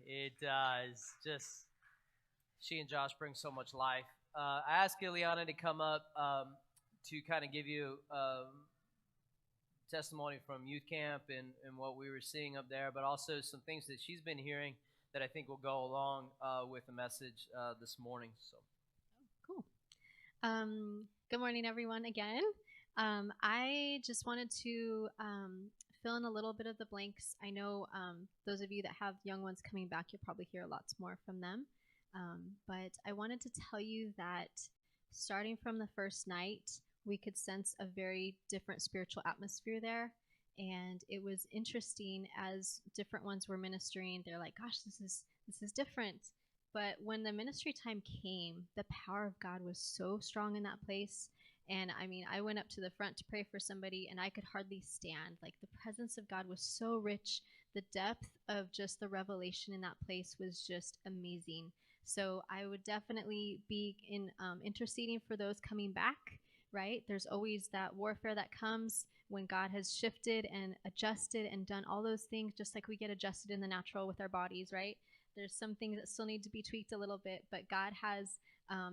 It is just she and Josh bring so much life. I asked Ileana to come up to kind of give you testimony from youth camp and what we were seeing up there, but also some things that she's been hearing that I think will go along with the message this morning. So, Cool. Good morning, everyone, again. I just wanted to fill in a little bit of the blanks. I know those of you that have young ones coming back, you'll probably hear lots more from them. But I wanted to tell you that starting from the first night, we could sense a very different spiritual atmosphere there. And it was interesting as different ones were ministering. They're like, "Gosh, this is different." But when the ministry time came, the power of God was so strong in that place. And I mean, I went up to the front to pray for somebody and I could hardly stand. Like the presence of God was so rich. The depth of just the revelation in that place was just amazing. So I would definitely be in interceding for those coming back, right? There's always that warfare that comes when God has shifted and adjusted and done all those things, just like we get adjusted in the natural with our bodies, right? There's some things that still need to be tweaked a little bit, but God has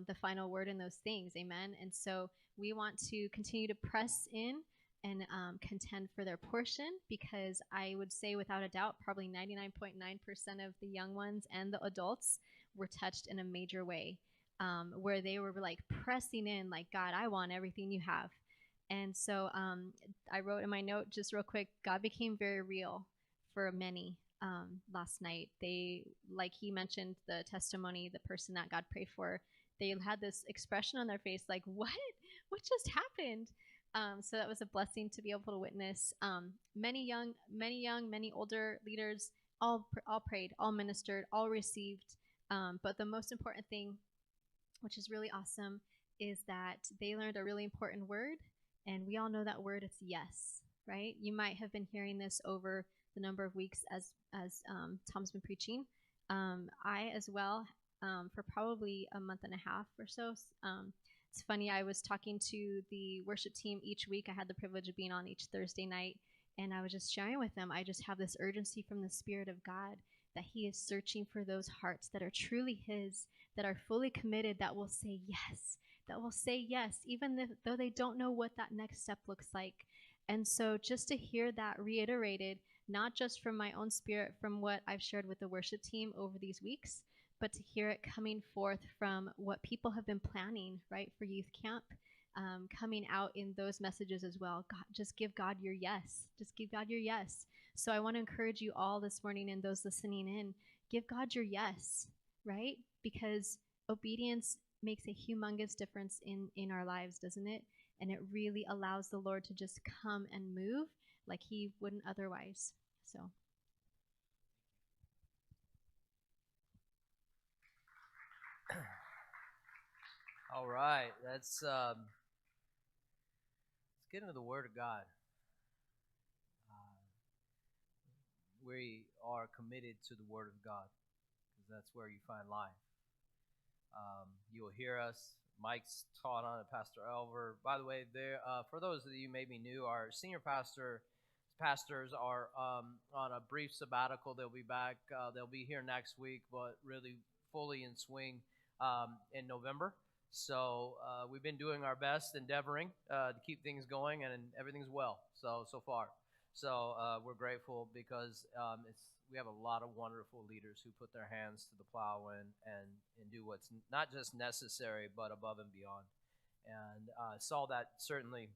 the final word in those things. Amen. And so we want to continue to press in and contend for their portion, because I would say without a doubt, probably 99.9% of the young ones and the adults were touched in a major way, where they were like pressing in, like, God, I want everything you have. And so I wrote in my note just real quick, God became very real for many last night. They, like he mentioned, the testimony, the person that God prayed for, they had this expression on their face like, what just happened? So that was a blessing to be able to witness. Many young, many older leaders all prayed, all ministered, all received. But the most important thing, which is really awesome, is that they learned a really important word. And we all know that word, it's yes, right? You might have been hearing this over the number of weeks as Tom's been preaching. I as well, for probably a month and a half or so. It's funny, I was talking to the worship team each week. I had the privilege of being on each Thursday night, and I was just sharing with them. I just have this urgency from the Spirit of God that He is searching for those hearts that are truly His, that are fully committed, that will say yes, even though they don't know what that next step looks like. And so just to hear that reiterated, not just from my own spirit, from what I've shared with the worship team over these weeks, but to hear it coming forth from what people have been planning, right, for youth camp, coming out in those messages as well. God, just give God your yes. Just give God your yes. So I want to encourage you all this morning and those listening in, give God your yes, right? Because obedience makes a humongous difference in our lives, doesn't it? And it really allows the Lord to just come and move like He wouldn't otherwise. So. all right, let's get into the Word of God. We are committed to the Word of God because that's where you find life. You'll hear us. Mike's taught on it, Pastor Elver. By the way, there for those of you maybe new, our senior pastors are on a brief sabbatical. They'll be back. They'll be here next week, but really fully in swing in November. So we've been doing our best, endeavoring to keep things going, and everything's well so far. So we're grateful because we have a lot of wonderful leaders who put their hands to the plow and do what's not just necessary, but above and beyond. And saw that certainly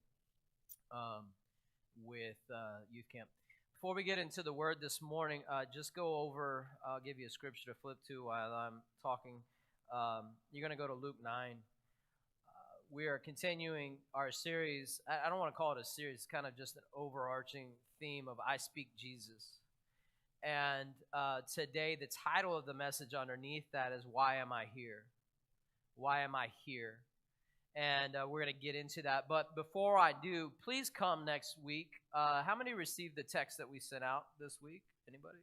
with youth camp. Before we get into the word this morning, just go over, I'll give you a scripture to flip to while I'm talking. You're going to go to Luke 9. We are continuing our series. I don't want to call it a series, it's kind of just an overarching theme of I Speak Jesus. And today, the title of the message underneath that is Why Am I Here? Why am I here? And we're going to get into that. But before I do, please come next week. How many received the text that we sent out this week? Anybody?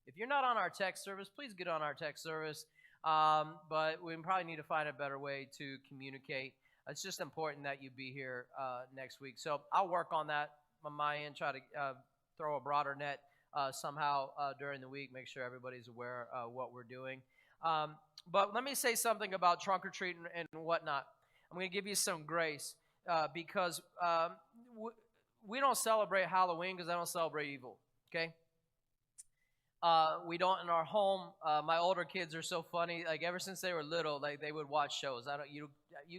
If you're not on our text service, please get on our text service. But we probably need to find a better way to communicate. It's just important that you be here next week. So I'll work on that on my end, try to throw a broader net somehow during the week. Make sure everybody's aware of what we're doing. Um, but let me say something about trunk or treat and whatnot. I'm going to give you some grace because we don't celebrate Halloween because I don't celebrate evil. Okay. We don't in our home. My older kids are so funny. Like ever since they were little, like they would watch shows. You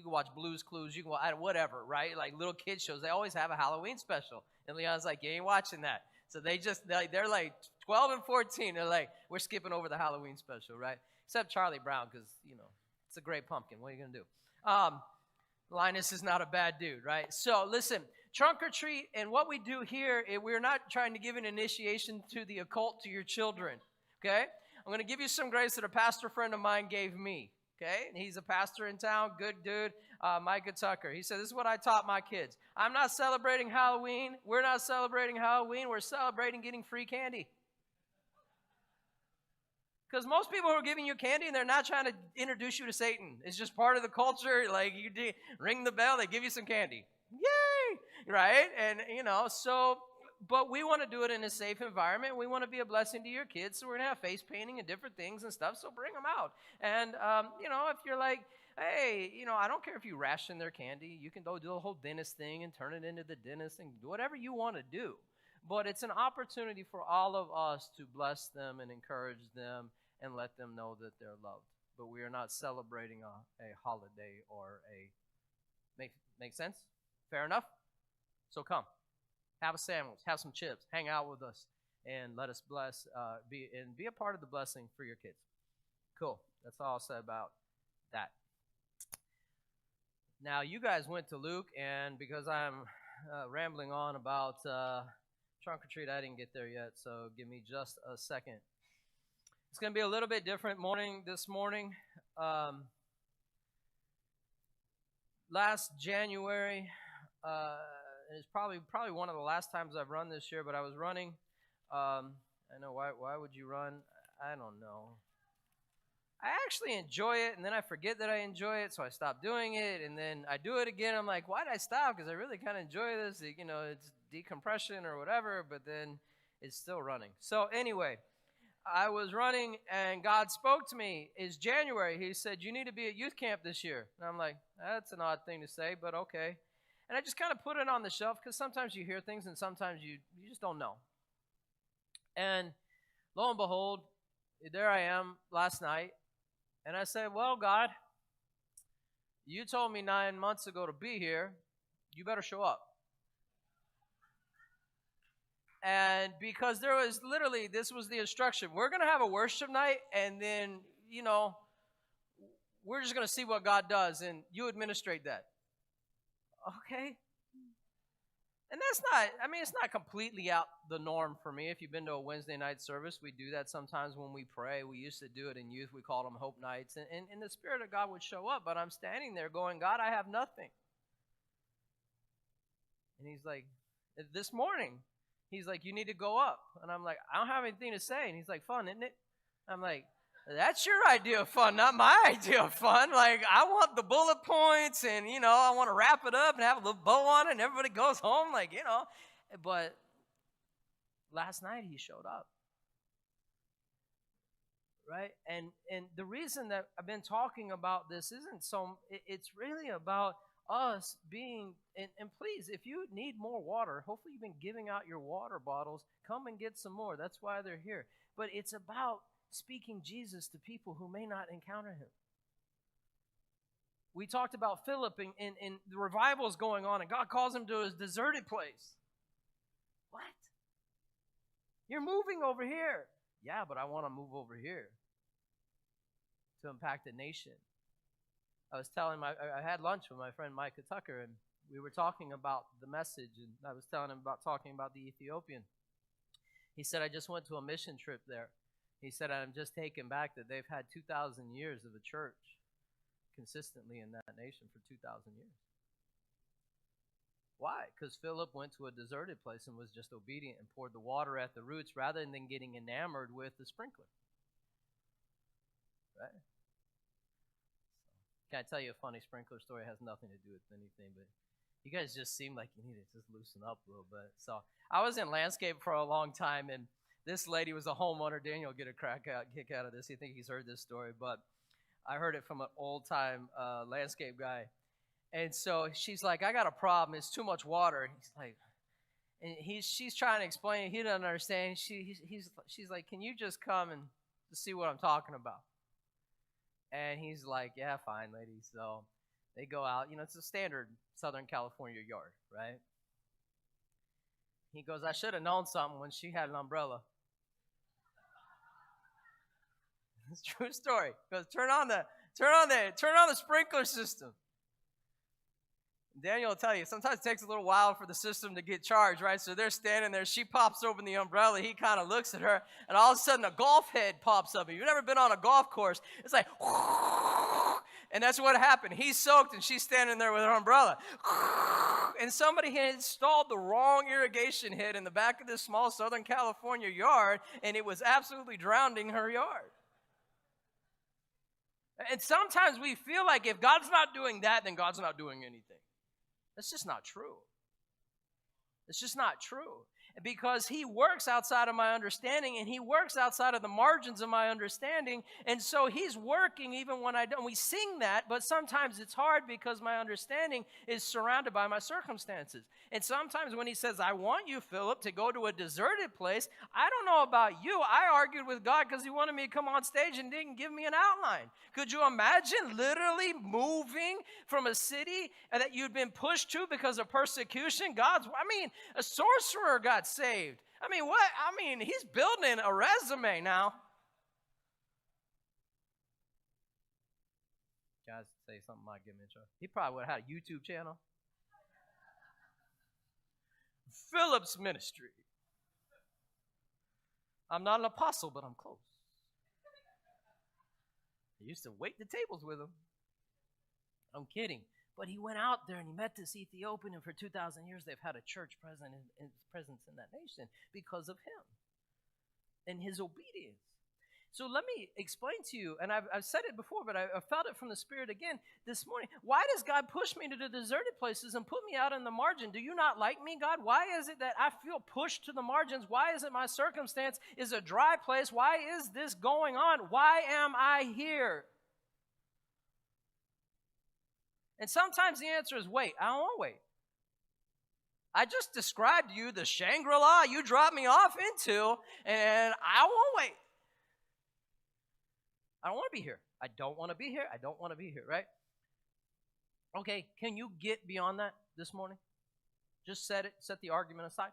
can watch Blue's Clues. You can watch whatever, right? Like little kid shows. They always have a Halloween special. And Leon's like, you ain't watching that. So they're like 12 and 14. They're like, we're skipping over the Halloween special, right? Except Charlie Brown because it's a great pumpkin. What are you gonna do? Linus is not a bad dude, right? So listen, trunk or treat, and what we do here, we're not trying to give an initiation to the occult to your children, okay? I'm going to give you some grace that a pastor friend of mine gave me, okay? And he's a pastor in town, good dude, Micah Tucker. He said, this is what I taught my kids. I'm not celebrating Halloween. We're not celebrating Halloween. We're celebrating getting free candy. Because most people are giving you candy and they're not trying to introduce you to Satan. It's just part of the culture. Like you ring the bell, they give you some candy. Yay! Right? And, but we want to do it in a safe environment. We want to be a blessing to your kids. So we're going to have face painting and different things and stuff. So bring them out. And, if you're like, hey, I don't care if you ration their candy. You can go do the whole dentist thing and turn it into the dentist and do whatever you want to do. But it's an opportunity for all of us to bless them and encourage them and let them know that they're loved. But we are not celebrating a holiday or make sense? Fair enough? So come. Have a sandwich. Have some chips. Hang out with us. And let us bless, be a part of the blessing for your kids. Cool. That's all I'll say about that. Now, you guys went to Luke, and because I'm rambling on about trunk or treat, I didn't get there yet, so give me just a second. It's going to be a little bit different this morning. Last January, it's probably one of the last times I've run this year, but I was running. I know, why would you run? I don't know. I actually enjoy it, and then I forget that I enjoy it, so I stop doing it, and then I do it again. I'm like, why did I stop? Because I really kind of enjoy this. It's decompression or whatever, but then it's still running. So anyway, I was running, and God spoke to me. It's January. He said, you need to be at youth camp this year. And I'm like, that's an odd thing to say, but okay. And I just kind of put it on the shelf because sometimes you hear things, and sometimes you just don't know. And lo and behold, there I am last night. And I said, well, God, you told me 9 months ago to be here. You better show up. And because this was the instruction. We're going to have a worship night, and then, we're just going to see what God does, and you administrate that. Okay? And it's not completely out the norm for me. If you've been to a Wednesday night service, we do that sometimes when we pray. We used to do it in youth. We called them Hope Nights. And the Spirit of God would show up, but I'm standing there going, God, I have nothing. And he's like, this morning, he's like, you need to go up. And I'm like, I don't have anything to say. And he's like, fun, isn't it? I'm like, that's your idea of fun, not my idea of fun. Like, I want the bullet points and, I want to wrap it up and have a little bow on it and everybody goes home, But last night he showed up. Right? And the reason that I've been talking about this it's really about us being, and please, if you need more water, hopefully you've been giving out your water bottles, come and get some more. That's why they're here. But it's about speaking Jesus to people who may not encounter him. We talked about Philip and the revival is going on, and God calls him to his deserted place. What? You're moving over here. Yeah, but I want to move over here to impact the nation. I had lunch with my friend Micah Tucker, and we were talking about the message, and I was telling him talking about the Ethiopian. He said, I just went to a mission trip there. He said, I'm just taken back that they've had 2,000 years of a church consistently in that nation for 2,000 years. Why? Because Philip went to a deserted place and was just obedient and poured the water at the roots rather than getting enamored with the sprinkler. Right? Can I tell you a funny sprinkler story? It has nothing to do with anything, but you guys just seem like you need to just loosen up a little bit. So I was in landscape for a long time, and This lady was a homeowner. Daniel will get a kick out of this. You think he's heard this story, but I heard it from an old-time landscape guy. And so she's like, I got a problem. It's too much water. And he's like, and she's trying to explain it. He doesn't understand. She's like, can you just come and see what I'm talking about? And he's like, yeah, fine, lady. So they go out. It's a standard Southern California yard, right? He goes, I should have known something when she had an umbrella. It's a true story. He goes, turn on the sprinkler system. Daniel will tell you, sometimes it takes a little while for the system to get charged, right? So they're standing there. She pops open the umbrella. He kind of looks at her, and all of a sudden a golf head pops up. If you've never been on a golf course, it's like, and that's what happened. He's soaked, and she's standing there with her umbrella. And somebody had installed the wrong irrigation head in the back of this small Southern California yard, and it was absolutely drowning her yard. And sometimes we feel like if God's not doing that, then God's not doing anything. That's just not true. It's just not true. Because he works outside of my understanding, and he works outside of the margins of my understanding. And so he's working even when I don't. We sing that, but sometimes it's hard because my understanding is surrounded by my circumstances. And sometimes when he says, I want you, Philip, to go to a deserted place, I don't know about you. I argued with God because he wanted me to come on stage and didn't give me an outline. Could you imagine literally moving from a city that you'd been pushed to because of persecution? A sorcerer got saved. He's building a resume now. Guys, say something might get me in trouble. He probably would have had a YouTube channel. Philip's ministry. I'm not an apostle, but I'm close. I used to wait the tables with him. I'm kidding. But he went out there and he met this Ethiopian, and for 2,000 years they've had a church presence in that nation because of him and his obedience. So let me explain to you, and I've said it before, but I felt it from the Spirit again this morning. Why does God push me to the deserted places and put me out in the margin? Do you not like me, God? Why is it that I feel pushed to the margins? Why is it my circumstance is a dry place? Why is this going on? Why am I here? And sometimes the answer is wait. I don't want to wait. I just described to you the Shangri-La you dropped me off into, and I won't wait. I don't want to be here. I don't want to be here. I don't want to be here, right? Okay, can you get beyond that this morning? Just set the argument aside.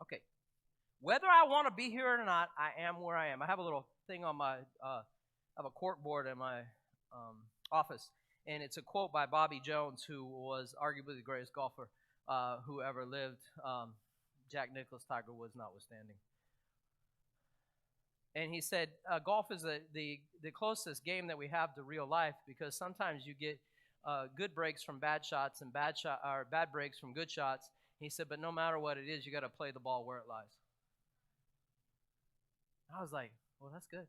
Okay. Whether I want to be here or not, I am where I am. I have a little thing on my, I have a cork board in my office, and it's a quote by Bobby Jones, who was arguably the greatest golfer who ever lived, Jack Nicklaus, Tiger Woods notwithstanding. And he said, golf is the closest game that we have to real life, because sometimes you get good breaks from bad shots and bad breaks from good shots. He said, but no matter what it is, you got to play the ball where it lies. I was like, well, that's good.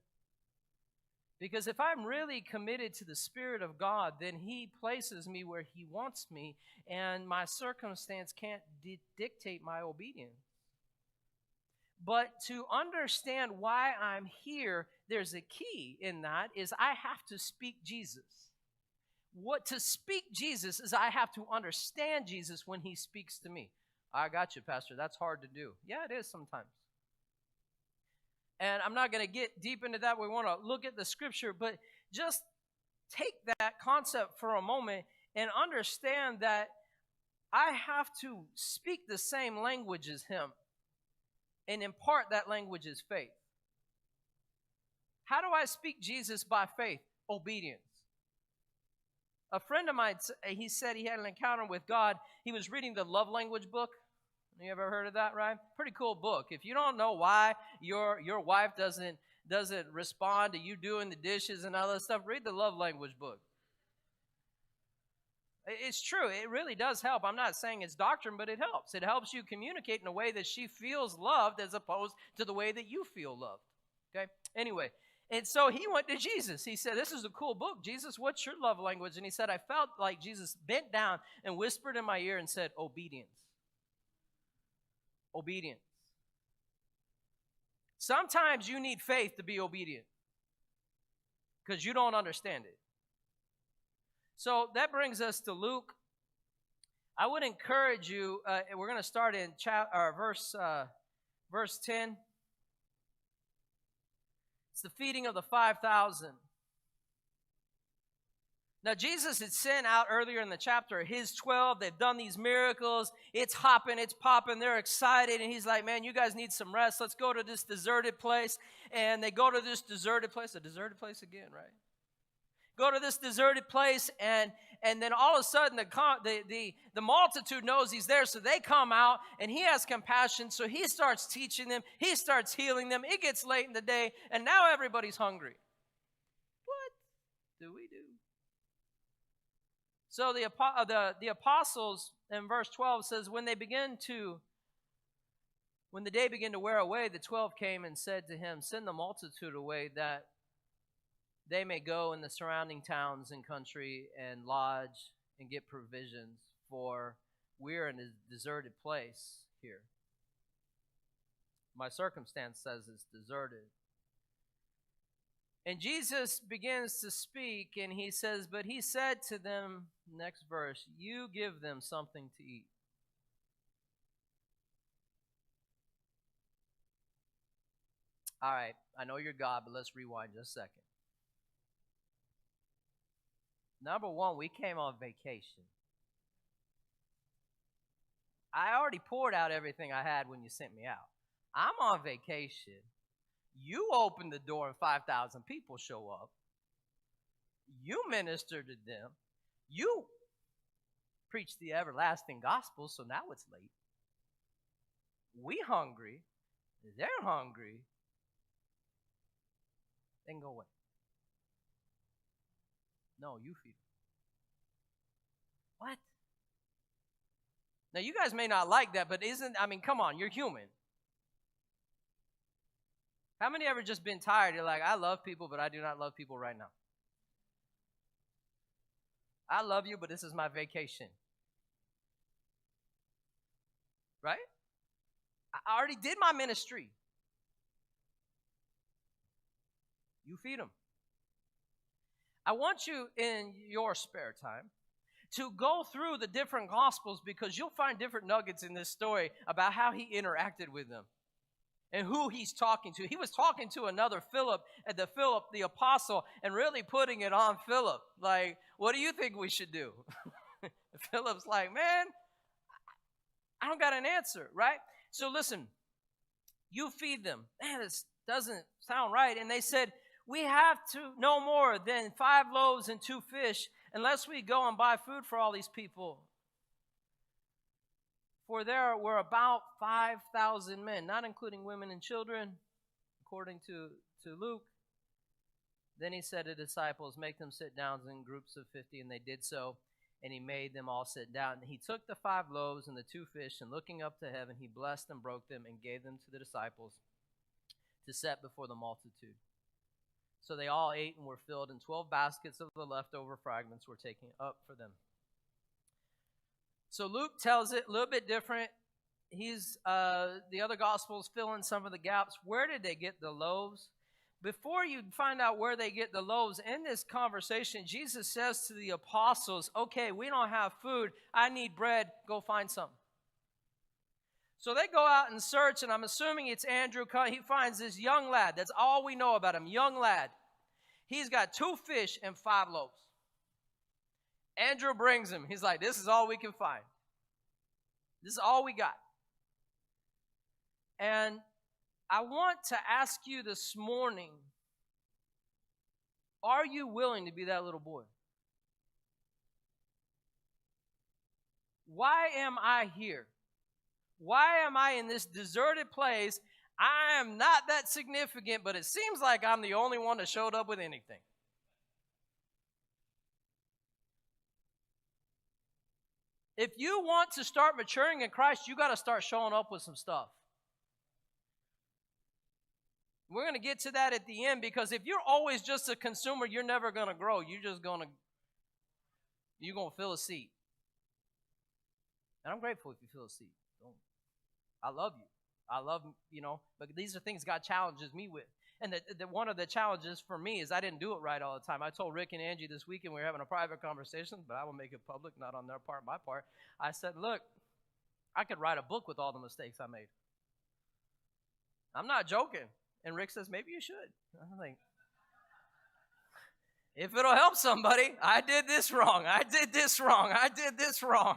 Because if I'm really committed to the Spirit of God, then he places me where he wants me, and my circumstance can't dictate my obedience. But to understand why I'm here, there's a key in that, is I have to speak Jesus. To speak Jesus is I have to understand Jesus when he speaks to me. I got you, Pastor. That's hard to do. Yeah, it is sometimes. And I'm not going to get deep into that. We want to look at the scripture, but just take that concept for a moment and understand that I have to speak the same language as him and impart that language as faith. How do I speak Jesus by faith? Obedience. A friend of mine, he said he had an encounter with God. He was reading the love language book. You ever heard of that, right? Pretty cool book. If you don't know why your wife doesn't respond to you doing the dishes and all that stuff, read the love language book. It's true. It really does help. I'm not saying it's doctrine, but it helps. It helps you communicate in a way that she feels loved as opposed to the way that you feel loved. Okay? Anyway, and so he went to Jesus. He said, this is a cool book. Jesus, what's your love language? And he said, I felt like Jesus bent down and whispered in my ear and said, obedience. Obedience. Sometimes you need faith to be obedient because you don't understand it. So that brings us to Luke. I would encourage you, we're going to start in verse 10. It's the feeding of the 5,000. Now, Jesus had sent out earlier in the chapter his 12. They've done these miracles. It's hopping, it's popping. They're excited. And he's like, man, you guys need some rest. Let's go to this deserted place. And they go to this deserted place. A deserted place again, right? Go to this deserted place. And then all of a sudden, the multitude knows he's there. So they come out. And he has compassion. So he starts teaching them. He starts healing them. It gets late in the day. And now everybody's hungry. What do we do? So the apostles in verse 12 says, when the day began to wear away, the 12 came and said to him, send the multitude away that they may go in the surrounding towns and country and lodge and get provisions, for we're in a deserted place here. My circumstance says it's deserted. And Jesus begins to speak, and he says, but he said to them, next verse, you give them something to eat. All right, I know you're God, but let's rewind just a second. Number one, we came on vacation. I already poured out everything I had when you sent me out. I'm on vacation. You open the door and 5,000 people show up. You minister to them. You preach the everlasting gospel, so now it's late. We hungry. They're hungry. They can go away. No, you feed them. What? Now, you guys may not like that, but come on, you're human. How many ever just been tired? You're like, I love people, but I do not love people right now. I love you, but this is my vacation. Right? I already did my ministry. You feed them. I want you in your spare time to go through the different gospels, because you'll find different nuggets in this story about how he interacted with them. And who he's talking to. He was talking to another Philip, the apostle, and really putting it on Philip. Like, what do you think we should do? Philip's like, man, I don't got an answer, right? So listen, you feed them. Man, this doesn't sound right. And they said, we have to no more than 5 loaves and 2 fish, unless we go and buy food for all these people. For there were about 5,000 men, not including women and children, according to Luke. Then he said to the disciples, make them sit down in groups of 50, and they did so. And he made them all sit down. And he took the 5 loaves and the 2 fish, and looking up to heaven, he blessed and broke them and gave them to the disciples to set before the multitude. So they all ate and were filled, and 12 baskets of the leftover fragments were taken up for them. So Luke tells it a little bit different. The other Gospels fill in some of the gaps. Where did they get the loaves? Before you find out where they get the loaves, in this conversation, Jesus says to the apostles, okay, we don't have food. I need bread. Go find some. So they go out and search, and I'm assuming it's Andrew. He finds this young lad. That's all we know about him, young lad. He's got 2 fish and 5 loaves. Andrew brings him. He's like, this is all we can find. This is all we got. And I want to ask you this morning, are you willing to be that little boy? Why am I here? Why am I in this deserted place? I am not that significant, but it seems like I'm the only one that showed up with anything. If you want to start maturing in Christ, you got to start showing up with some stuff. We're going to get to that at the end, because if you're always just a consumer, you're never going to grow. You're going to fill a seat. And I'm grateful if you fill a seat. I love you. I love, but these are things God challenges me with. And one of the challenges for me is I didn't do it right all the time. I told Rick and Angie this weekend, we were having a private conversation, but I will make it public, not on their part, my part. I said, look, I could write a book with all the mistakes I made. I'm not joking. And Rick says, maybe you should. I'm like, if it'll help somebody, I did this wrong. I did this wrong. I did this wrong.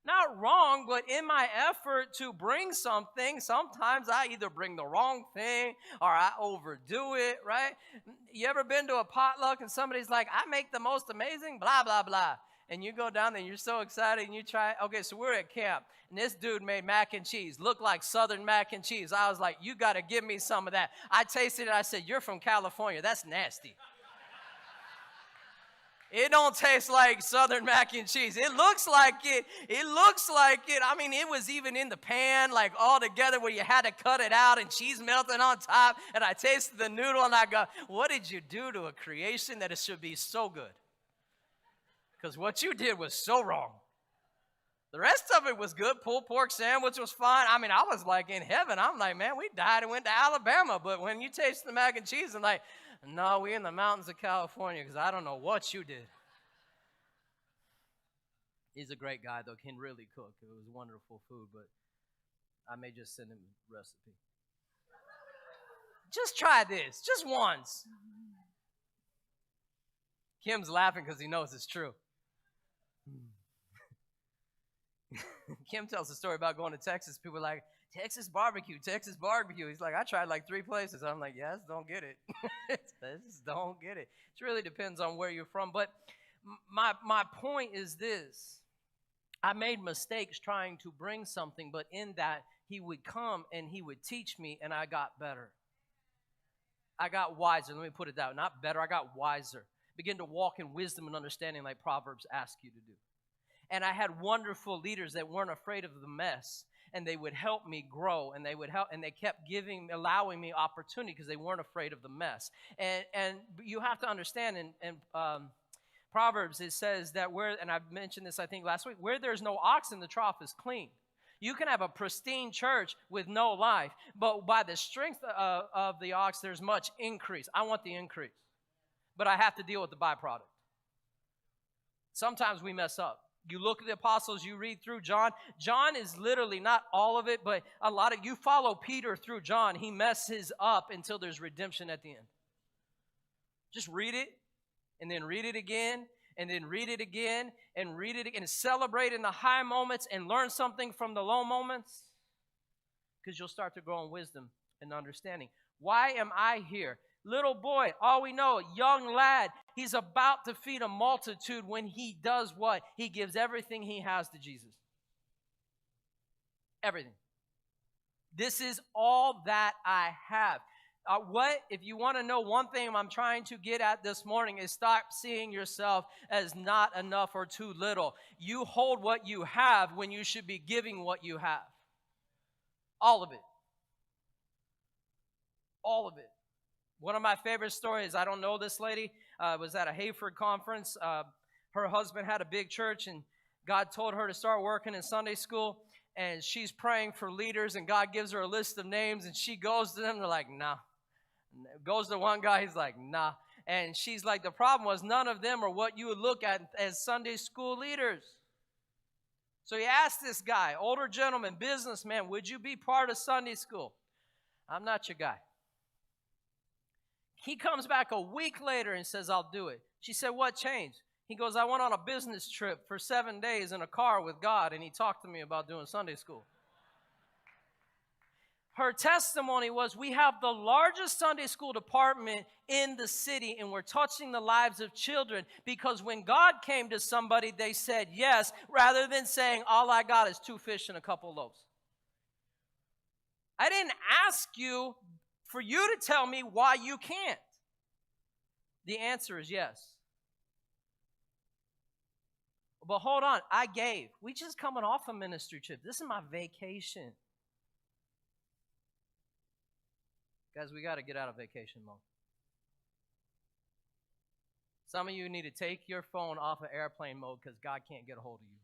Not wrong, but in my effort to bring something, sometimes I either bring the wrong thing or I overdo it, right? You ever been to a potluck and somebody's like, I make the most amazing blah, blah, blah. And you go down there and you're so excited and you try. Okay, so we're at camp and this dude made mac and cheese. Looked like Southern mac and cheese. I was like, you got to give me some of that. I tasted it. I said, you're from California. That's nasty. It don't taste like Southern mac and cheese. It looks like it. It looks like it. I mean, it was even in the pan, like all together where you had to cut it out and cheese melting on top. And I tasted the noodle and I go, what did you do to a creation that it should be so good? Because what you did was so wrong. The rest of it was good. Pulled pork sandwich was fine. I mean, I was like in heaven. I'm like, man, we died and went to Alabama. But when you taste the mac and cheese, I'm like, no, we in the mountains of California because I don't know what you did. He's a great guy, though. Can really cook. It was wonderful food, but I may just send him a recipe. Just try this. Just once. Kim's laughing because he knows it's true. Kim tells a story about going to Texas. People are like, Texas barbecue, Texas barbecue. He's like, I tried like 3 places. I'm like, yes, don't get it. Just don't get it. It really depends on where you're from. But my point is this. I made mistakes trying to bring something, but in that he would come and he would teach me, and I got better. I got wiser. Let me put it that way. Not better, I got wiser. Begin to walk in wisdom and understanding like Proverbs ask you to do. And I had wonderful leaders that weren't afraid of the mess, and they would help me grow, and they would help, and they kept allowing me opportunity because they weren't afraid of the mess. And you have to understand in Proverbs it says that and I mentioned this I think last week, where there's no oxen, the trough is clean. You can have a pristine church with no life, but by the strength of the ox, there's much increase. I want the increase, but I have to deal with the byproduct. Sometimes we mess up. You look at the apostles, you read through John. John is literally not all of it, but a lot of you follow Peter through John. He messes up until there's redemption at the end. Just read it, and then read it again, and then read it again, and read it again. And celebrate in the high moments and learn something from the low moments, because you'll start to grow in wisdom and understanding. Why am I here? Little boy, all we know, young lad, he's about to feed a multitude when he does what? He gives everything he has to Jesus. Everything. This is all that I have. If you want to know one thing I'm trying to get at this morning is stop seeing yourself as not enough or too little. You hold what you have when you should be giving what you have. All of it. All of it. One of my favorite stories, I don't know this lady, was at a Hayford conference. Her husband had a big church, and God told her to start working in Sunday school, and she's praying for leaders, and God gives her a list of names, and she goes to them, they're like, nah. Goes to one guy, he's like, nah. And she's like, the problem was none of them are what you would look at as Sunday school leaders. So he asked this guy, older gentleman, businessman, would you be part of Sunday school? I'm not your guy. He comes back a week later and says, I'll do it. She said, what changed? He goes, I went on a business trip for 7 days in a car with God, and he talked to me about doing Sunday school. Her testimony was, we have the largest Sunday school department in the city, and we're touching the lives of children because when God came to somebody, they said yes, rather than saying, all I got is 2 fish and a couple loaves. I didn't ask you for you to tell me why you can't. The answer is yes. But hold on, I gave. We just coming off a ministry trip. This is my vacation. Guys, we got to get out of vacation mode. Some of you need to take your phone off of airplane mode because God can't get a hold of you.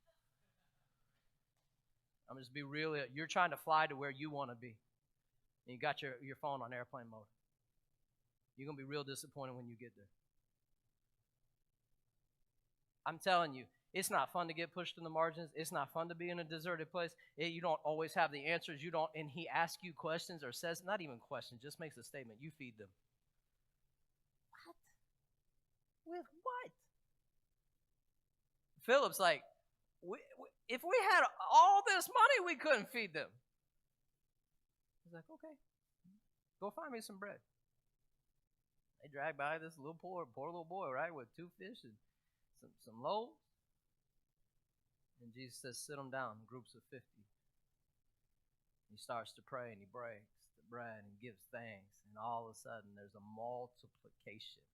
I'm just be real. You're trying to fly to where you want to be. And you got your phone on airplane mode. You're going to be real disappointed when you get there. I'm telling you, it's not fun to get pushed in the margins. It's not fun to be in a deserted place. You don't always have the answers. You don't, and he asks you questions or says, not even questions, just makes a statement. You feed them. What? With what? Philip's like, if we had all this money, we couldn't feed them. He's like, okay, go find me some bread. They drag by this little poor little boy, right, with 2 fish and some loaves. And Jesus says, sit them down in groups of 50. He starts to pray and he breaks the bread and gives thanks. And all of a sudden, there's a multiplication.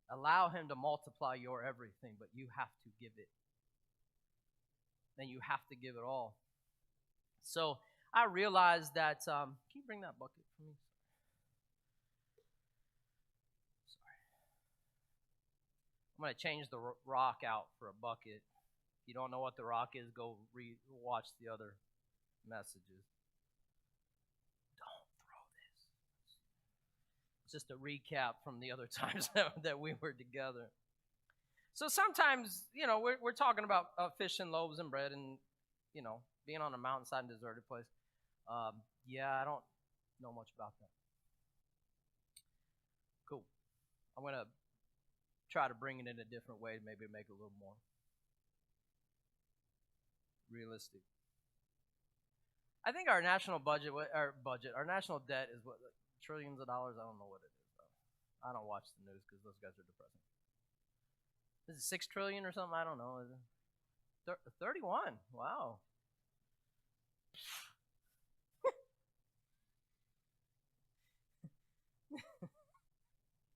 Allow him to multiply your everything, but you have to give it. And you have to give it all. So I realized that, can you bring that bucket for me? Sorry. I'm going to change the rock out for a bucket. If you don't know what the rock is, go watch the other messages. Don't throw this. It's just a recap from the other times that we were together. So sometimes, we're talking about fish and loaves and bread and, being on a mountainside and deserted place. I don't know much about that. Cool. I'm going to try to bring it in a different way, maybe make it a little more realistic. I think our national our national debt is what, trillions of dollars? I don't know what it is, though. I don't watch the news because those guys are depressing. Is it 6 trillion or something? I don't know. Is it 31? Wow.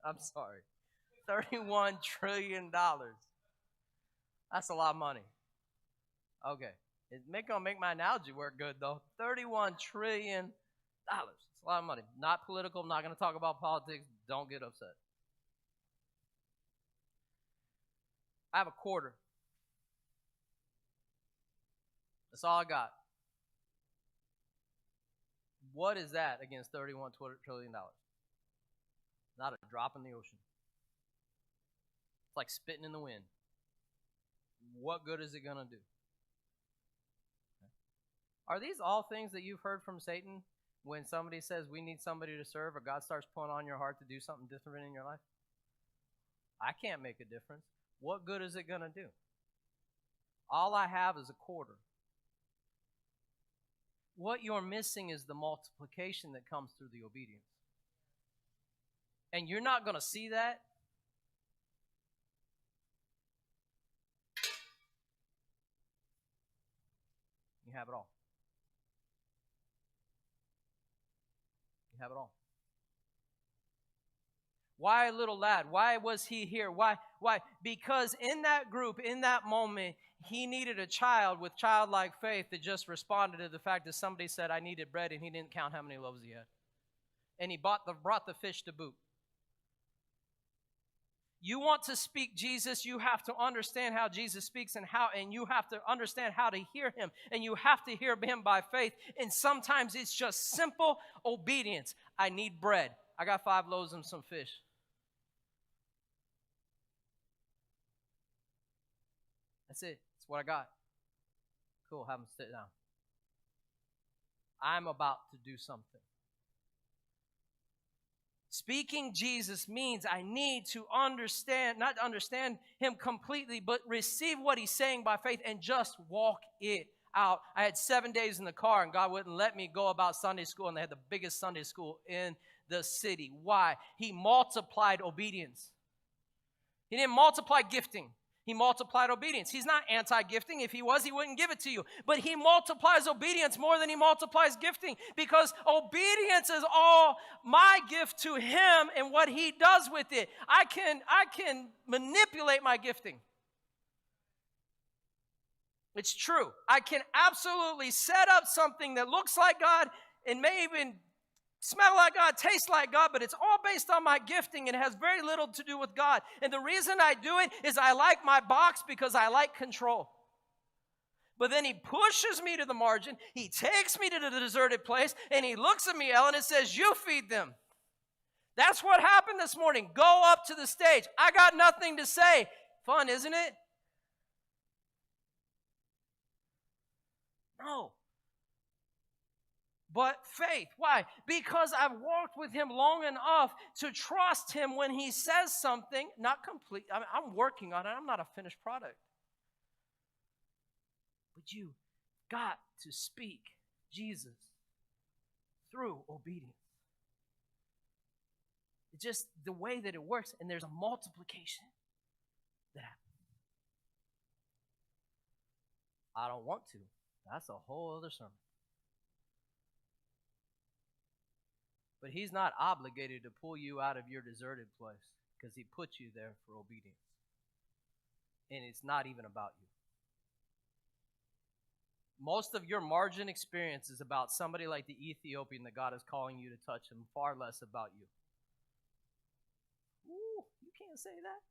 I'm sorry. $31 trillion. That's a lot of money. Okay. It's going to make my analogy work good, though. $31 trillion. It's a lot of money. Not political. I'm not going to talk about politics. Don't get upset. I have a quarter. That's all I got. What is that against $31 trillion? Not a drop in the ocean. It's like spitting in the wind. What good is it going to do? Are these all things that you've heard from Satan when somebody says we need somebody to serve or God starts pulling on your heart to do something different in your life? I can't make a difference. What good is it going to do? All I have is a quarter. What you're missing is the multiplication that comes through the obedience. And you're not going to see that. You have it all. You have it all. Why, little lad? Why was he here? Why? Because in that group, in that moment, he needed a child with childlike faith that just responded to the fact that somebody said, I needed bread, and he didn't count how many loaves he had. And he brought the fish to boot. You want to speak Jesus, you have to understand how Jesus speaks and you have to understand how to hear him. And you have to hear him by faith. And sometimes it's just simple obedience. I need bread. I got 5 loaves and some fish. That's it. That's what I got. Cool, have them sit down. I'm about to do something. Speaking Jesus means I need to not understand him completely, but receive what he's saying by faith and just walk it out. I had 7 days in the car, and God wouldn't let me go about Sunday school, and they had the biggest Sunday school in the city. Why? He multiplied obedience. He didn't multiply gifting. He multiplied obedience. He's not anti-gifting. If he was, he wouldn't give it to you. But he multiplies obedience more than he multiplies gifting, because obedience is all my gift to him and what he does with it. I can manipulate my gifting. It's true. I can absolutely set up something that looks like God and may even smell like God, taste like God, but it's all based on my gifting and it has very little to do with God. And the reason I do it is I like my box because I like control. But then he pushes me to the margin. He takes me to the deserted place, and he looks at me, Ellen, and says, you feed them. That's what happened this morning. Go up to the stage. I got nothing to say. Fun, isn't it? No. But faith. Why? Because I've walked with him long enough to trust him when he says something. Not complete. I'm working on it. I'm not a finished product. But you got to speak Jesus through obedience. It's just the way that it works, and there's a multiplication that happens. I don't want to. That's a whole other sermon. But he's not obligated to pull you out of your deserted place because he put you there for obedience. And it's not even about you. Most of your margin experience is about somebody like the Ethiopian that God is calling you to touch him, far less about you. Ooh, you can't say that.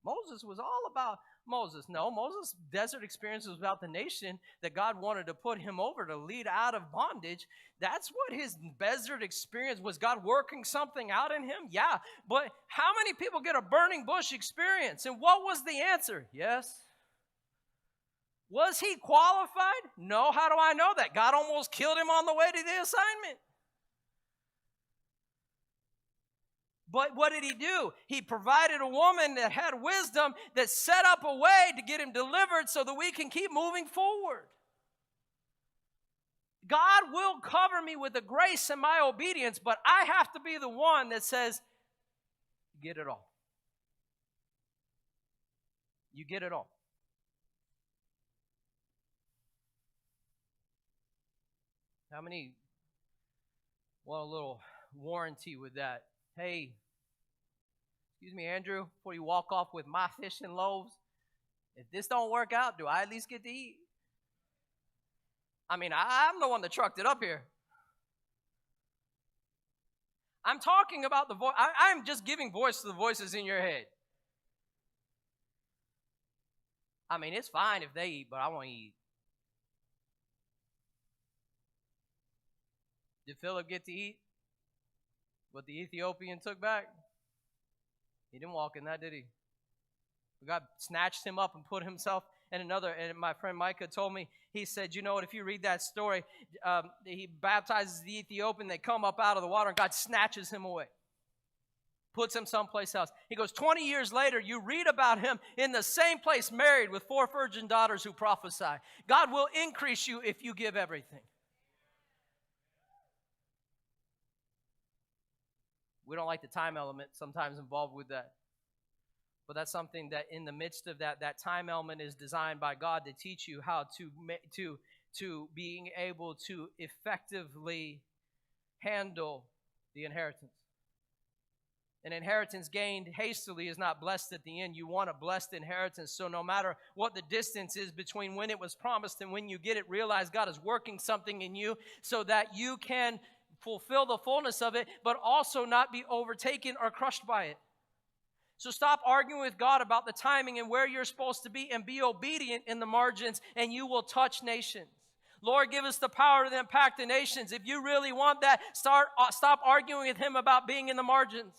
Moses was all about Moses. No, Moses' desert experience was about the nation that God wanted to put him over to lead out of bondage. That's what his desert experience was. God working something out in him? Yeah, but how many people get a burning bush experience? And what was the answer? Yes. Was he qualified? No. How do I know that? God almost killed him on the way to the assignment. But what did he do? He provided a woman that had wisdom that set up a way to get him delivered so that we can keep moving forward. God will cover me with the grace and my obedience, but I have to be the one that says, get it all. You get it all. How many want a little warranty with that? Hey, excuse me, Andrew, before you walk off with my fish and loaves, if this don't work out, do I at least get to eat? I mean, I'm the one that trucked it up here. I'm talking about the voice. I'm just giving voice to the voices in your head. I mean, it's fine if they eat, but I want to eat. Did Philip get to eat what the Ethiopian took back? He didn't walk in that, did he? God snatched him up and put himself in another. And my friend Micah told me, he said, you know what, if you read that story, he baptizes the Ethiopian, they come up out of the water, and God snatches him away. Puts him someplace else. He goes, 20 years later, you read about him in the same place, married with 4 virgin daughters who prophesy. God will increase you if you give everything. We don't like the time element sometimes involved with that. But that's something that in the midst of that time element is designed by God to teach you how to being able to effectively handle the inheritance. An inheritance gained hastily is not blessed at the end. You want a blessed inheritance. So no matter what the distance is between when it was promised and when you get it, realize God is working something in you so that you can fulfill the fullness of it, but also not be overtaken or crushed by it. So stop arguing with God about the timing and where you're supposed to be, and be obedient in the margins, and you will touch nations. Lord, give us the power to impact the nations. If you really want that, stop arguing with him about being in the margins.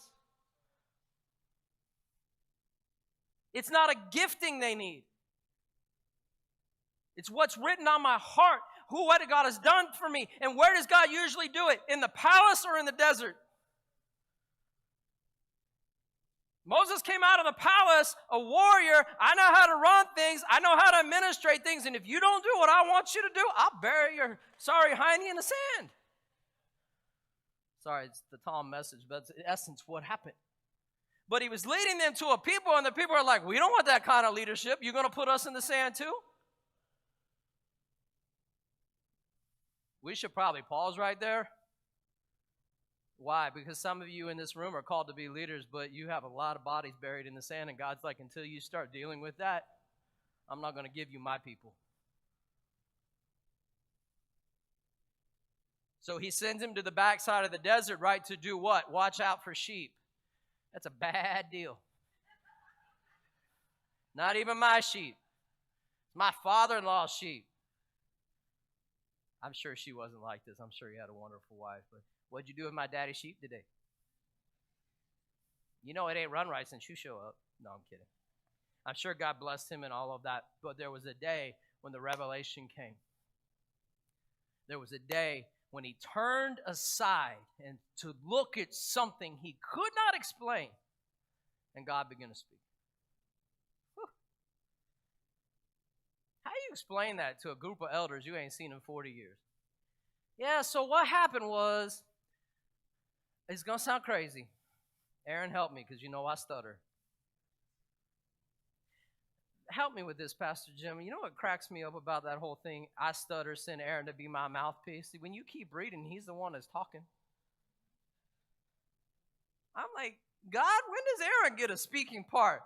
It's not a gifting they need. It's what's written on my heart. What God has done for me. And where does God usually do it? In the palace or in the desert? Moses came out of the palace, a warrior. I know how to run things. I know how to administrate things. And if you don't do what I want you to do, I'll bury your sorry hiney in the sand. Sorry, it's the Tom message, but it's in essence what happened. But he was leading them to a people, and the people are like, we don't want that kind of leadership. You're going to put us in the sand too? We should probably pause right there. Why? Because some of you in this room are called to be leaders, but you have a lot of bodies buried in the sand, and God's like, until you start dealing with that, I'm not going to give you my people. So he sends him to the backside of the desert, right, to do what? Watch out for sheep. That's a bad deal. Not even my sheep. It's my father-in-law's sheep. I'm sure she wasn't like this. I'm sure he had a wonderful wife. But what'd you do with my daddy's sheep today? You know it ain't run right since you show up. No, I'm kidding. I'm sure God blessed him and all of that. But there was a day when the revelation came. There was a day when he turned aside and to look at something he could not explain. And God began to speak. Whew. How do you explain that to a group of elders you ain't seen in 40 years? Yeah, so what happened was, it's going to sound crazy. Aaron, help me, because you know I stutter. Help me with this, Pastor Jim. You know what cracks me up about that whole thing? I stutter, send Aaron to be my mouthpiece. See, when you keep reading, he's the one that's talking. I'm like, God, when does Aaron get a speaking part?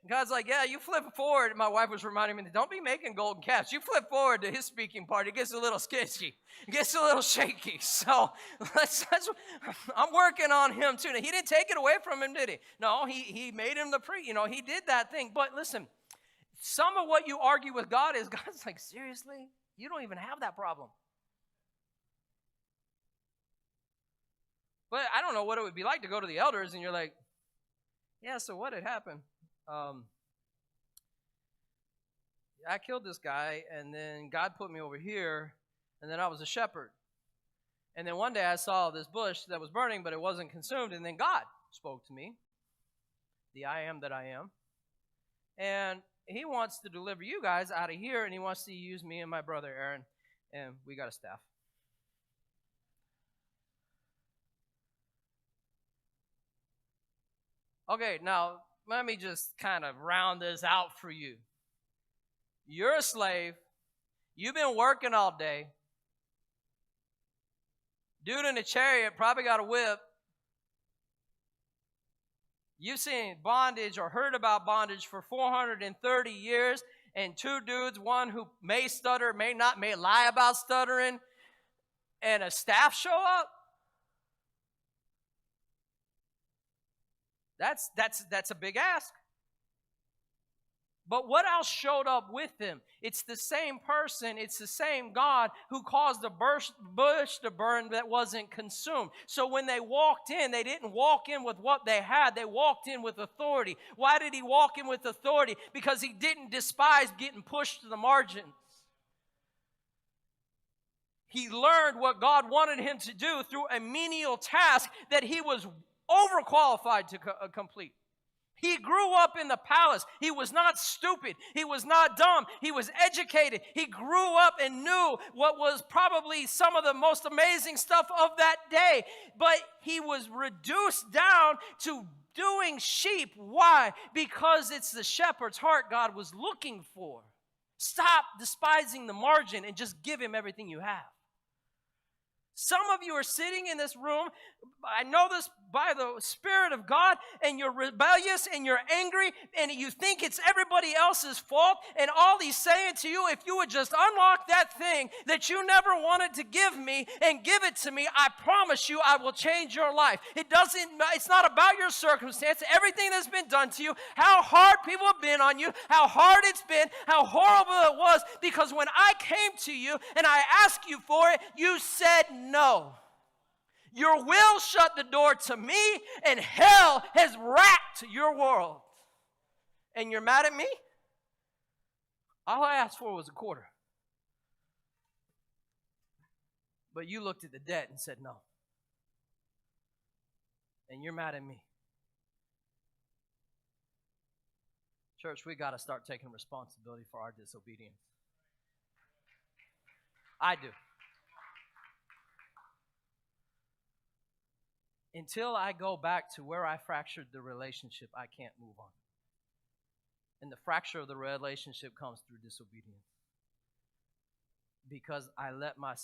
And God's like, yeah, you flip forward. My wife was reminding me, don't be making golden calves. You flip forward to his speaking part. It gets a little sketchy. It gets a little shaky. So I'm working on him too. Now, he didn't take it away from him, did he? No, he made him the priest. He did that thing. But listen, some of what you argue with God is, God's like, seriously? You don't even have that problem. But I don't know what it would be like to go to the elders and you're like, yeah, so what had happened? I killed this guy, and then God put me over here, and then I was a shepherd. And then one day I saw this bush that was burning, but it wasn't consumed, and then God spoke to me, the I am that I am. And he wants to deliver you guys out of here, and he wants to use me and my brother Aaron, and we got a staff. Okay, now let me just kind of round this out for you. You're a slave. You've been working all day. Dude in a chariot probably got a whip. You've seen bondage or heard about bondage for 430 years, and two dudes, one who may stutter, may not, may lie about stuttering, and a staff show up? That's a big ask. But what else showed up with them? It's the same person, it's the same God who caused the bush to burn that wasn't consumed. So when they walked in, they didn't walk in with what they had, they walked in with authority. Why did he walk in with authority? Because he didn't despise getting pushed to the margins. He learned what God wanted him to do through a menial task that he was overqualified to complete. He grew up in the palace. He was not stupid. He was not dumb. He was educated. He grew up and knew what was probably some of the most amazing stuff of that day. But he was reduced down to doing sheep. Why? Because it's the shepherd's heart God was looking for. Stop despising the margin and just give him everything you have. Some of you are sitting in this room, I know this by the Spirit of God, and you're rebellious and you're angry and you think it's everybody else's fault, and all he's saying to you, if you would just unlock that thing that you never wanted to give me and give it to me, I promise you I will change your life. It's not about your circumstance, everything that's been done to you, how hard people have been on you, how hard it's been, how horrible it was, because when I came to you and I asked you for it, you said no. Your will shut the door to me, and hell has racked your world. And you're mad at me? All I asked for was a quarter. But you looked at the debt and said no. And you're mad at me. Church, we got to start taking responsibility for our disobedience. I do. Until I go back to where I fractured the relationship, I can't move on. And the fracture of the relationship comes through disobedience. Because I let my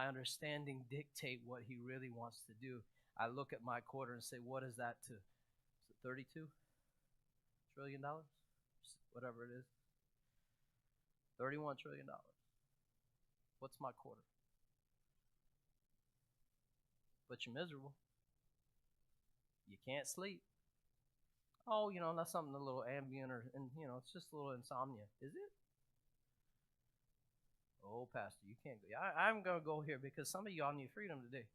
understanding dictate what he really wants to do. I look at my quarter and say, what is that to? Is it $32 trillion? Whatever it is. $31 trillion. What's my quarter? But you're miserable. You can't sleep. Oh, that's something a little ambient it's just a little insomnia. Is it? Oh, Pastor, you can't go. I'm going to go here because some of y'all need freedom today.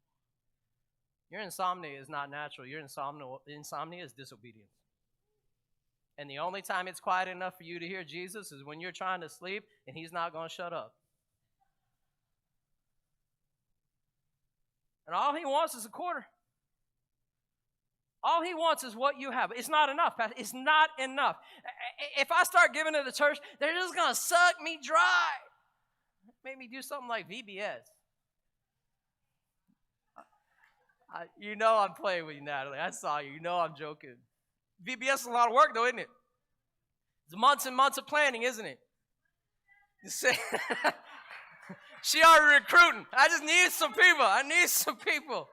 Your insomnia is not natural. Your insomnia is disobedience. And the only time it's quiet enough for you to hear Jesus is when you're trying to sleep and he's not going to shut up. And all he wants is a quarter. All he wants is what you have. It's not enough, Pastor. It's not enough. If I start giving to the church, they're just going to suck me dry. Make me do something like VBS. You know I'm playing with you, Natalie. I saw you. You know I'm joking. VBS is a lot of work, though, isn't it? It's months and months of planning, isn't it? She already recruiting. I just need some people. I need some people.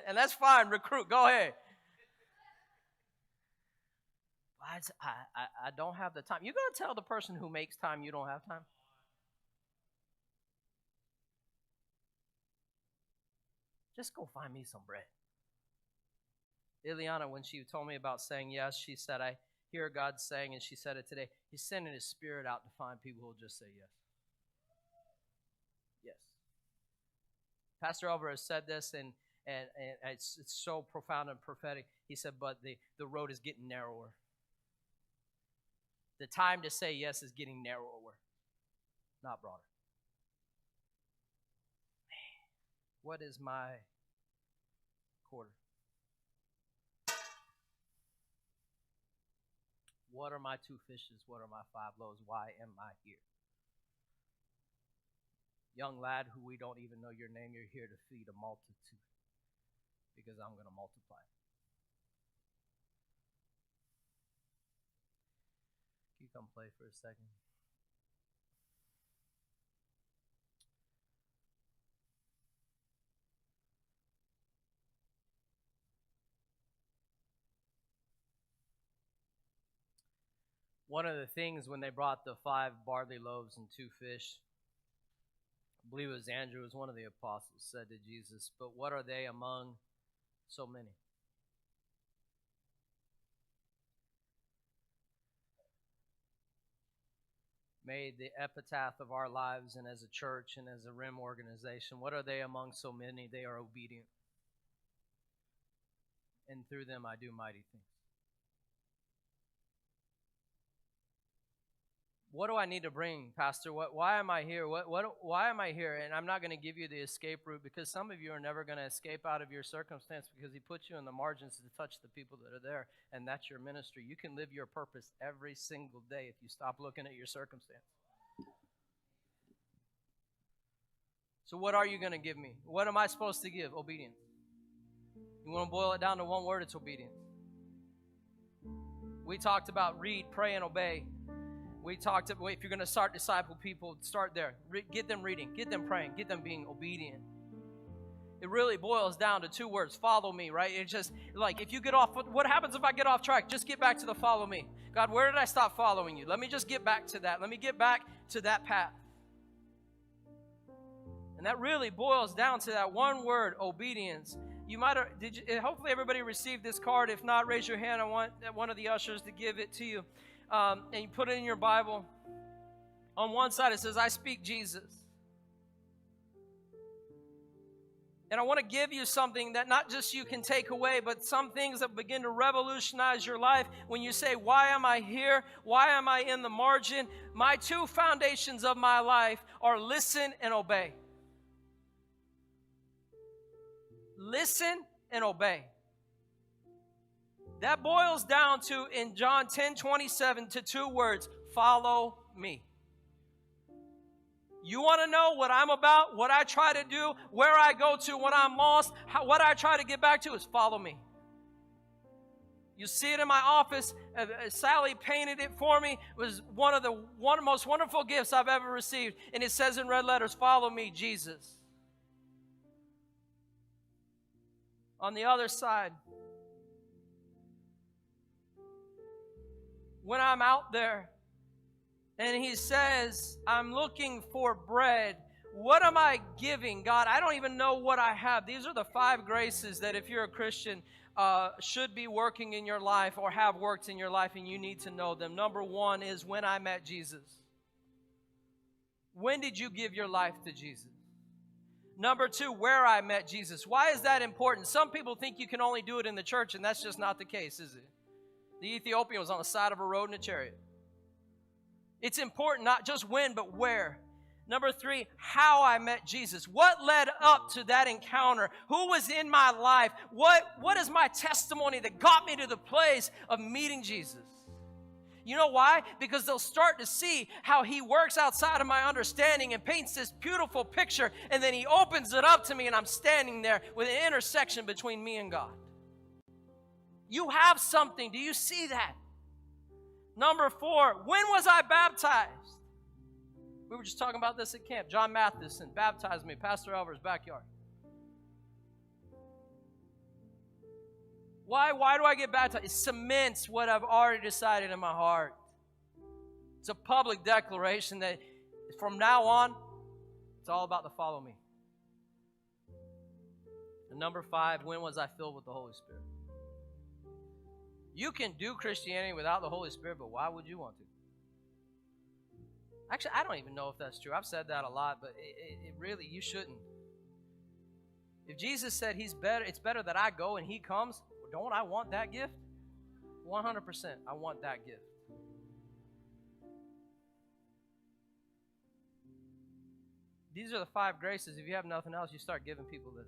And that's fine. Recruit. Go ahead. I don't have the time. You're going to tell the person who makes time you don't have time? Just go find me some bread. Ileana, when she told me about saying yes, she said, I hear God saying, and she said it today, he's sending his spirit out to find people who will just say yes. Yes. Pastor Alvarez said this, and it's so profound and prophetic. He said, but the road is getting narrower. The time to say yes is getting narrower, not broader. What is my quarter? What are my 2 fishes? What are my 5 loaves? Why am I here? Young lad who we don't even know your name, you're here to feed a multitude because I'm going to multiply. Can you come play for a second? One of the things when they brought the 5 barley loaves and 2 fish, I believe it was Andrew, was one of the apostles, said to Jesus, but what are they among so many? May the epitaph of our lives and as a church and as a RIM organization, what are they among so many? They are obedient. And through them I do mighty things. What do I need to bring, Pastor? Why am I here? Why am I here? And I'm not going to give you the escape route because some of you are never going to escape out of your circumstance because he put you in the margins to touch the people that are there, and that's your ministry. You can live your purpose every single day if you stop looking at your circumstance. So what are you going to give me? What am I supposed to give? Obedience. You want to boil it down to one word, it's obedience. We talked about read, pray, and obey. We talked about if you're going to start disciple people, start there. Get them reading, get them praying, get them being obedient. It really boils down to 2 words, follow me, right? It's just like if you get off, what happens if I get off track? Just get back to the follow me. God, where did I stop following you? Let me just get back to that. Let me get back to that path. And that really boils down to that one word, obedience. You might have, hopefully everybody received this card. If not, raise your hand. I want one of the ushers to give it to you. And you put it in your Bible. On one side it says, I speak Jesus. And I want to give you something that not just you can take away, but some things that begin to revolutionize your life. When you say, why am I here? Why am I in the margin? My 2 foundations of my life are listen and obey. Listen and obey. That boils down to, in John 10:27, to 2 words, follow me. You want to know what I'm about, what I try to do, where I go to when I'm lost, what I try to get back to is follow me. You see it in my office. Sally painted it for me. It was one of the most wonderful gifts I've ever received. And it says in red letters, follow me, Jesus. On the other side, when I'm out there and he says, I'm looking for bread, what am I giving? God, I don't even know what I have. These are the 5 graces that if you're a Christian, should be working in your life or have worked in your life, and you need to know them. Number 1 is when I met Jesus. When did you give your life to Jesus? Number 2, where I met Jesus. Why is that important? Some people think you can only do it in the church, and that's just not the case, is it? The Ethiopian was on the side of a road in a chariot. It's important not just when, but where. Number 3, how I met Jesus. What led up to that encounter? Who was in my life? What is my testimony that got me to the place of meeting Jesus? You know why? Because they'll start to see how he works outside of my understanding and paints this beautiful picture, and then he opens it up to me, and I'm standing there with an intersection between me and God. You have something. Do you see that? Number 4, when was I baptized? We were just talking about this at camp. John Matheson baptized me, Pastor Elver's backyard. Why do I get baptized? It cements what I've already decided in my heart. It's a public declaration that from now on, it's all about the follow me. And number 5, when was I filled with the Holy Spirit? You can do Christianity without the Holy Spirit, but why would you want to? Actually, I don't even know if that's true. I've said that a lot, but it really, you shouldn't. If Jesus said he's better, it's better that I go and he comes, don't I want that gift? 100%, I want that gift. These are the 5 graces. If you have nothing else, you start giving people this.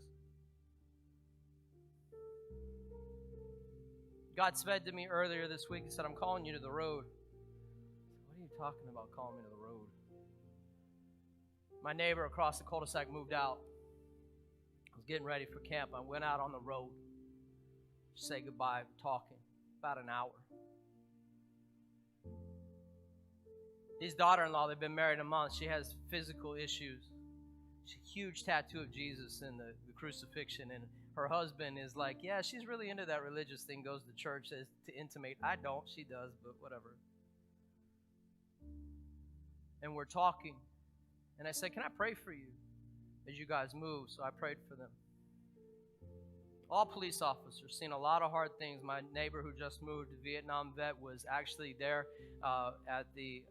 God said to me earlier this week, he said, I'm calling you to the road. What are you talking about, calling me to the road? My neighbor across the cul-de-sac moved out. I was getting ready for camp. I went out on the road. Say goodbye, talking, about an hour. His daughter-in-law, they've been married a month. She has physical issues. She's a huge tattoo of Jesus and the crucifixion. And her husband is like, yeah, she's really into that religious thing, goes to church, says to intimate. I don't, she does, but whatever. And we're talking. And I said, can I pray for you as you guys move? So I prayed for them. All police officers, seen a lot of hard things. My neighbor who just moved, a Vietnam vet, was actually there at the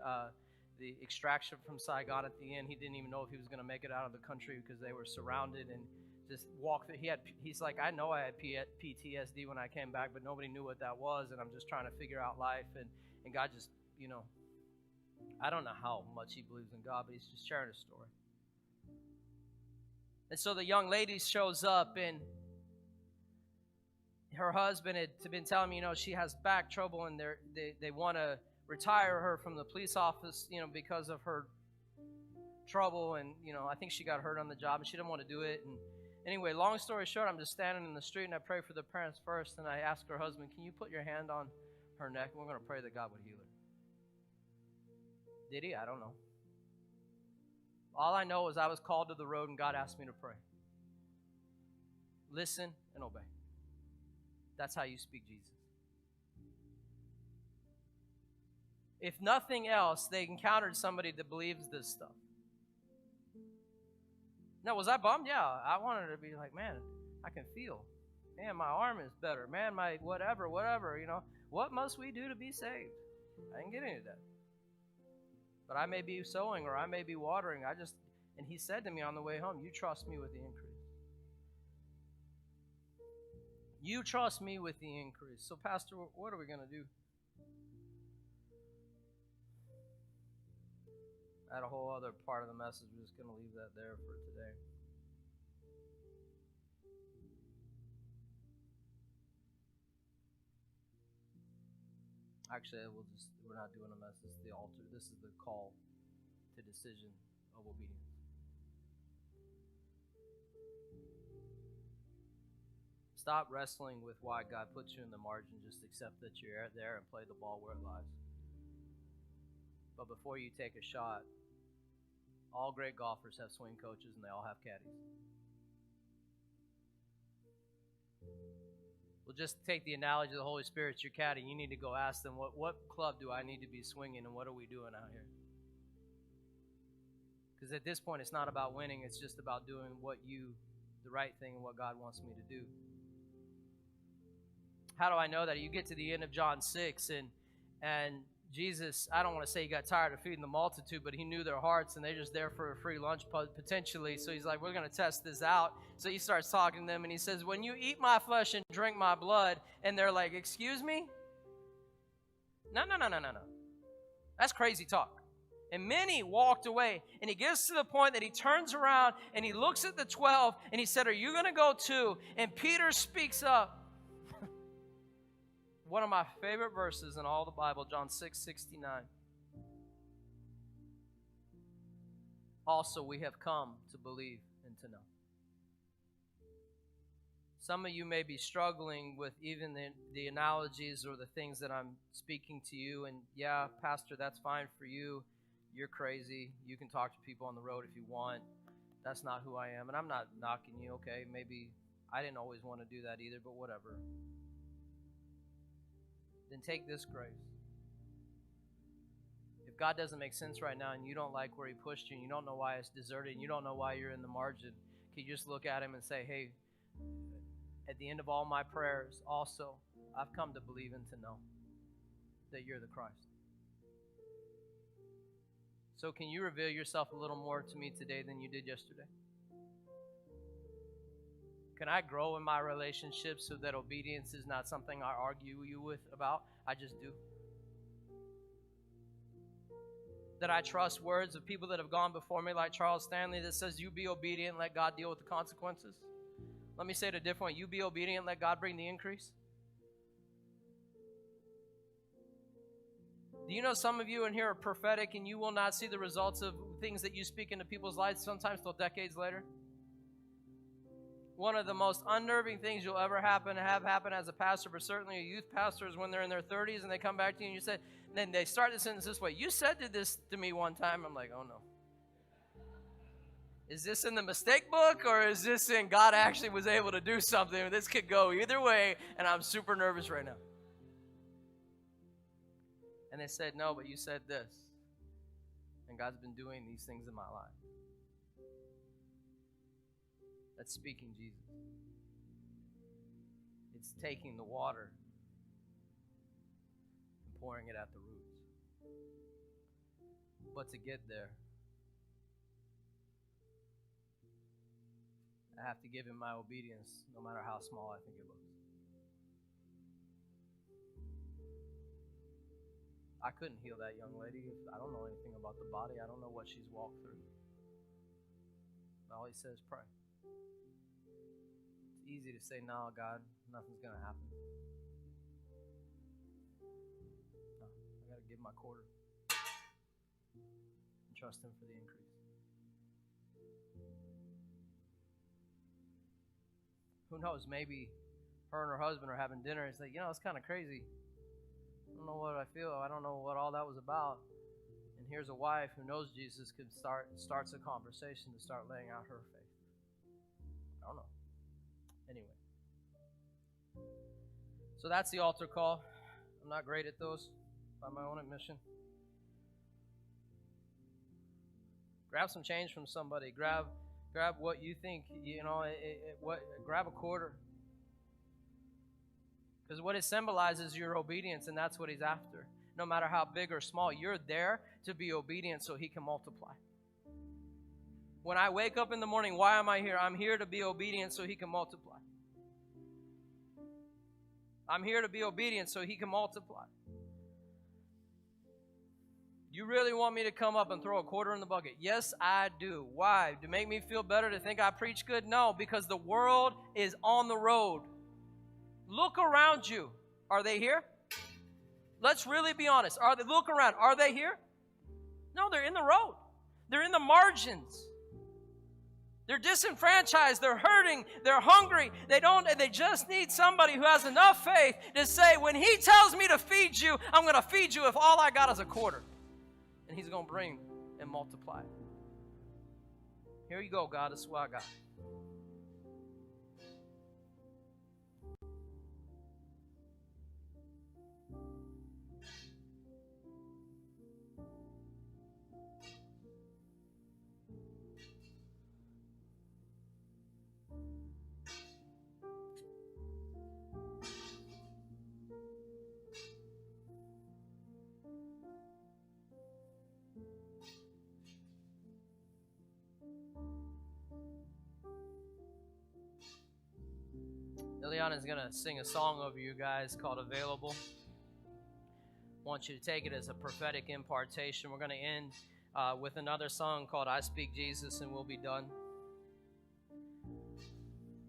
extraction from Saigon at the end. He didn't even know if he was going to make it out of the country because they were surrounded and just walked through. He's like, I know I had PTSD when I came back, but nobody knew what that was, and I'm just trying to figure out life. And God just, I don't know how much he believes in God, but he's just sharing a story. And so the young lady shows up, and her husband had been telling me, she has back trouble, and they want to retire her from the police office, because of her trouble, and I think she got hurt on the job, and she didn't want to do it. And anyway, long story short, I'm just standing in the street, and I pray for the parents first, and I ask her husband, can you put your hand on her neck? And we're going to pray that God would heal her. Did he? I don't know. All I know is I was called to the road, and God asked me to pray. Listen and obey. That's how you speak Jesus. If nothing else, they encountered somebody that believes this stuff. Now, was I bummed? Yeah, I wanted to be like, man, I can feel. Man, my arm is better. Man, my whatever. What must we do to be saved? I didn't get into that. But I may be sowing or I may be watering. And he said to me on the way home, you trust me with the increase. You trust me with the increase. So, Pastor, what are we going to do? I had a whole other part of the message. We're just going to leave that there for today. Actually, we're not doing a message. The altar. This is the call to decision of obedience. Stop wrestling with why God puts you in the margin. Just accept that you're there and play the ball where it lies. But before you take a shot, all great golfers have swing coaches and they all have caddies. We'll just take the analogy of the Holy Spirit, your caddy. You need to go ask them, what club do I need to be swinging and what are we doing out here? Because at this point, it's not about winning. It's just about doing the right thing and what God wants me to do. How do I know that? You get to the end of John 6, and Jesus, I don't want to say he got tired of feeding the multitude, but he knew their hearts, and they're just there for a free lunch potentially. So he's like, we're going to test this out. So he starts talking to them, and he says, when you eat my flesh and drink my blood, and they're like, excuse me? No. That's crazy talk. And many walked away, and he gets to the point that he turns around, and he looks at the 12, and he said, are you going to go too? And Peter speaks up. One of my favorite verses in all the Bible, John 6:69. Also, we have come to believe and to know. Some of you may be struggling with even the analogies or the things that I'm speaking to you. And yeah, Pastor, that's fine for you. You're crazy. You can talk to people on the road if you want. That's not who I am. And I'm not knocking you, okay? Maybe I didn't always want to do that either, but whatever. Then take this grace. If God doesn't make sense right now and you don't like where he pushed you and you don't know why it's deserted and you don't know why you're in the margin, can you just look at him and say, hey, at the end of all my prayers, also, I've come to believe and to know that you're the Christ. So can you reveal yourself a little more to me today than you did yesterday? Can I grow in my relationships so that obedience is not something I argue you with about? I just do. That I trust words of people that have gone before me, like Charles Stanley, that says, you be obedient, let God deal with the consequences. Let me say it a different way. You be obedient, let God bring the increase. Do you know some of you in here are prophetic and you will not see the results of things that you speak into people's lives sometimes till decades later? One of the most unnerving things you'll ever have happen as a pastor, but certainly a youth pastor, is when they're in their 30s and they come back to you and you said, then they start the sentence this way, you said this to me one time. I'm like, oh no. Is this in the mistake book or is this in God actually was able to do something? This could go either way, and I'm super nervous right now. And they said, no, but you said this. And God's been doing these things in my life. That's speaking Jesus. It's taking the water and pouring it at the roots. But to get there, I have to give him my obedience, no matter how small I think it looks. I couldn't heal that young lady. I don't know anything about the body. I don't know what she's walked through. All he says, pray. It's easy to say, no, God, nothing's going to happen. No, I got to give my quarter and trust him for the increase. Who knows, maybe her and her husband are having dinner and it's like, it's kind of crazy. I don't know what I feel. I don't know what all that was about. And here's a wife who knows Jesus starts a conversation to start laying out her faith. I don't know. Anyway. So that's the altar call. I'm not great at those by my own admission. Grab some change from somebody. Grab what you think, grab a quarter. Because what it symbolizes is your obedience, and that's what he's after. No matter how big or small, you're there to be obedient so he can multiply. When I wake up in the morning, why am I here? I'm here to be obedient so he can multiply. I'm here to be obedient so he can multiply. You really want me to come up and throw a quarter in the bucket? Yes, I do. Why? To make me feel better, to think I preach good? No, because the world is on the road. Look around you. Are they here? Let's really be honest. Look around. Are they here? No, they're in the road. They're in the margins. They're disenfranchised. They're hurting. They're hungry. They just need somebody who has enough faith to say, when he tells me to feed you, I'm going to feed you if all I got is a quarter. And he's going to bring and multiply. Here you go, God. This is what I got. Ariana is going to sing a song over you guys called Available. I want you to take it as a prophetic impartation. We're going to end with another song called I Speak Jesus, and we'll be done.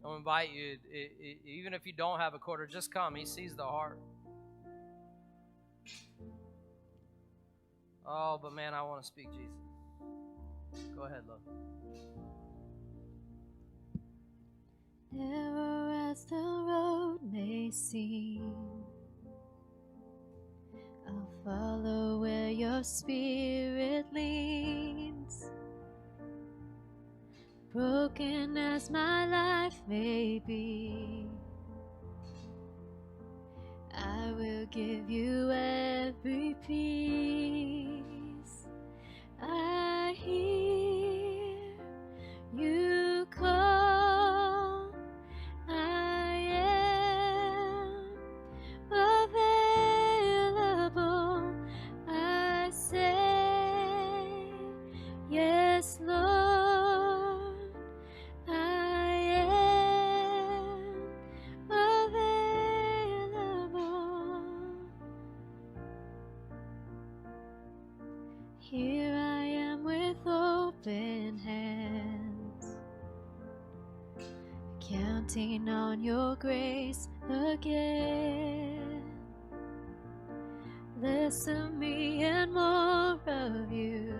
I'll invite you, even if you don't have a quarter, just come. He sees the heart. Oh, but man, I want to speak Jesus. Go ahead, love. Narrow as the road may seem, I'll follow where your spirit leads. Broken as my life may be, I will give you every piece. I hear you call, I am available. I say, yes, Lord, I am available. Here I am with open hands, counting on your grace again. Less of me and more of you.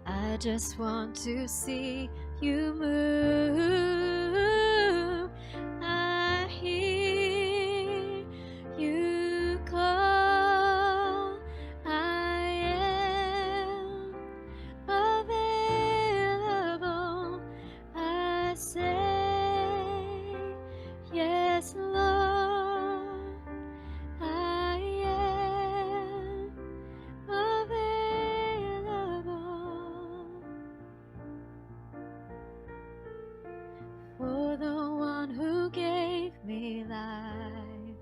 I just want to see you move. I hear you call, I am available. I say, yes, Lord, I am available. For the one who gave me life,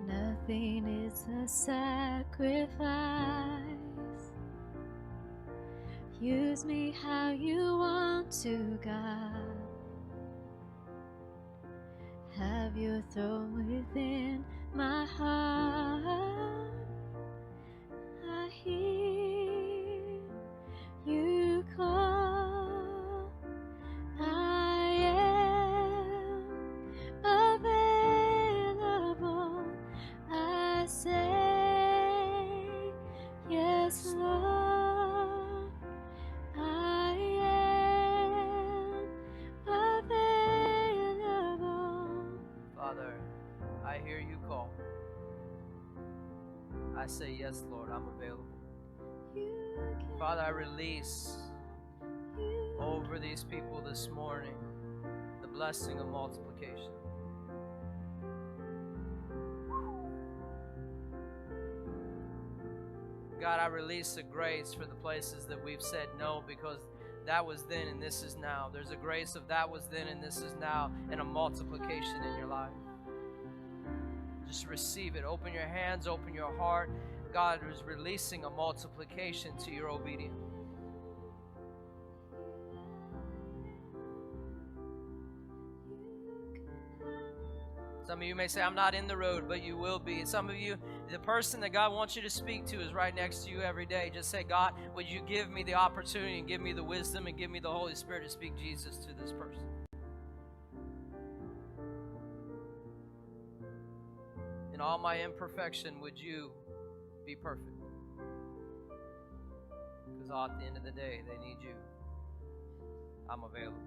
nothing is a sacrifice. Use me how you want to, God. Have your throne within my heart. I hear you call, I am available. I say, yes, Lord, I am available. Father, I hear you call. I say, yes, Lord, I'm available. Father, I release over these people this morning the blessing of multiplication. God, I release a grace for the places that we've said no because that was then and this is now. There's a grace of that was then and this is now, and a multiplication in your life. Just receive it. Open your hands, open your heart. God is releasing a multiplication to your obedience. Some of you may say, I'm not in the road, but you will be. And some of you, the person that God wants you to speak to is right next to you every day. Just say, God, would you give me the opportunity and give me the wisdom and give me the Holy Spirit to speak Jesus to this person? In all my imperfection, would you be perfect? Because at the end of the day, they need you. I'm available.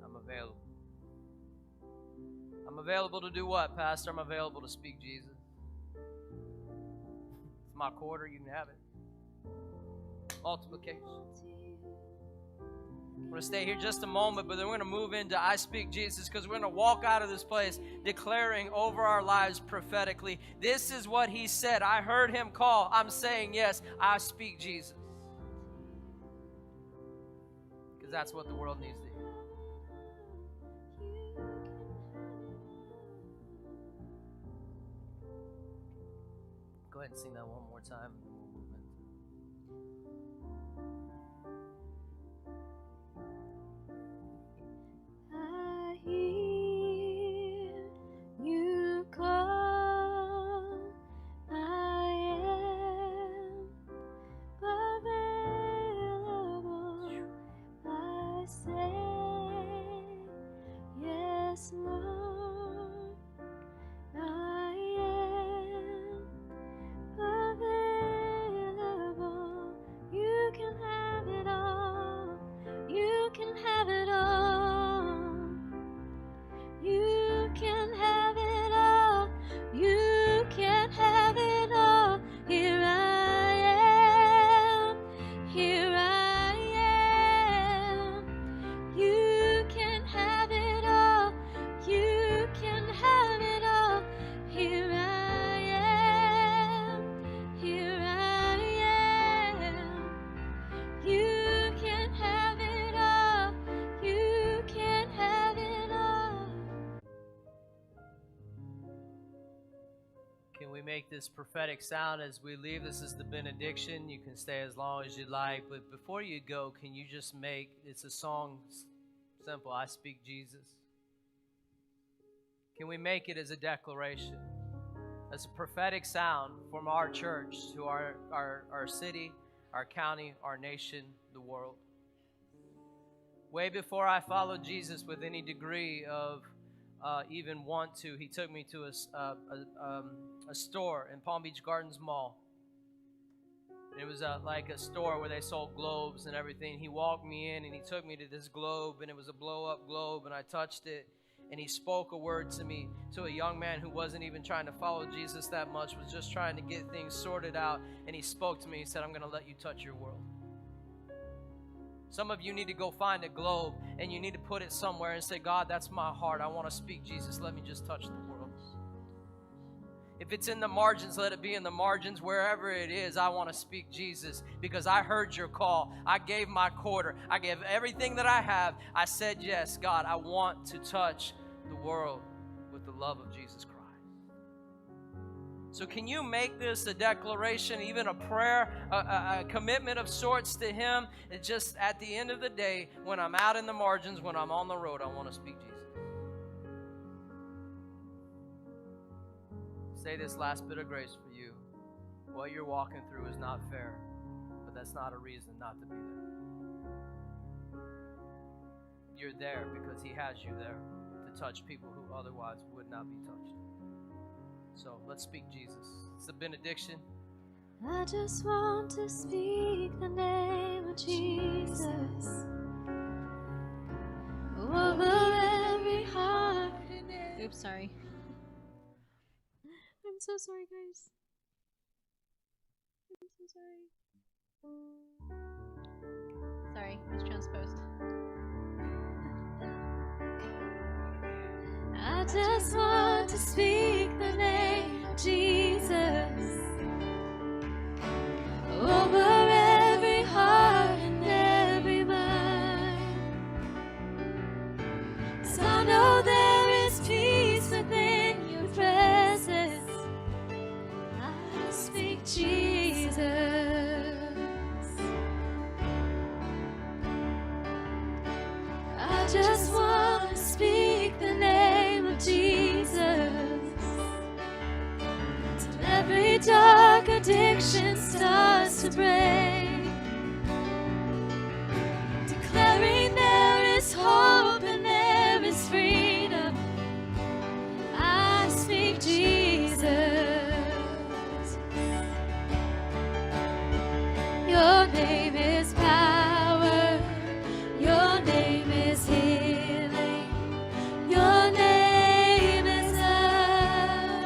I'm available. I'm available to do what, Pastor? I'm available to speak Jesus. It's my quarter. You can have it. Multiplication. I'm going to stay here just a moment, but then we're going to move into I Speak Jesus, because we're going to walk out of this place declaring over our lives prophetically. This is what he said. I heard him call. I'm saying yes. I speak Jesus. Because that's what the world needs to hear. Go ahead and sing that one more time, and then we'll move into it. I hear you call. I am available. I say, yes, Lord. I am available. You can have it all. You can have it all. You can have it all. You can have it all. Here I am. Here I am. You can have it all. You can have it all. Here I am. Here I am. You can have it all. You can have it all. Can we make this prophetic sound as we leave? This is the benediction. You can stay as long as you like, but before you go, can you just make, it's a song, simple, I speak Jesus. Can we make it as a declaration, as a prophetic sound from our church to our city, our county, our nation, the world? Way before I followed Jesus with any degree of even want to, he took me to a store in Palm Beach Gardens Mall. It was like a store where they sold globes and everything. He walked me in and he took me to this globe, and it was a blow-up globe, and I touched it, and he spoke a word to me, to a young man who wasn't even trying to follow Jesus that much, was just trying to get things sorted out, and he spoke to me. He said, I'm going to let you touch your world. Some of you need to go find a globe, and you need to put it somewhere and say, God, that's my heart. I want to speak Jesus. Let me just touch the world. If it's in the margins, let it be in the margins. Wherever it is, I want to speak Jesus, because I heard your call. I gave my quarter. I gave everything that I have. I said, yes, God, I want to touch the world with the love of Jesus Christ. So can you make this a declaration, even a prayer, a commitment of sorts to Him? It's just at the end of the day, when I'm out in the margins, when I'm on the road, I want to speak Jesus. Say this last bit of grace for you. What you're walking through is not fair, but that's not a reason not to be there. You're there because He has you there to touch people who otherwise would not be touched. So let's speak Jesus. It's the benediction. I just want to speak the name of Jesus over every heart. Oops, sorry. I'm so sorry, guys. I'm so sorry. Sorry, mistransposed. I just want to speak the name of Jesus over every heart and every mind. 'Cause I know there is peace within your presence. I speak Jesus. I just want to speak the name of Jesus till every dark addiction starts to break, declaring there is hope and there is freedom. I speak Jesus. Your name is power. Your name is healing. Your name is love.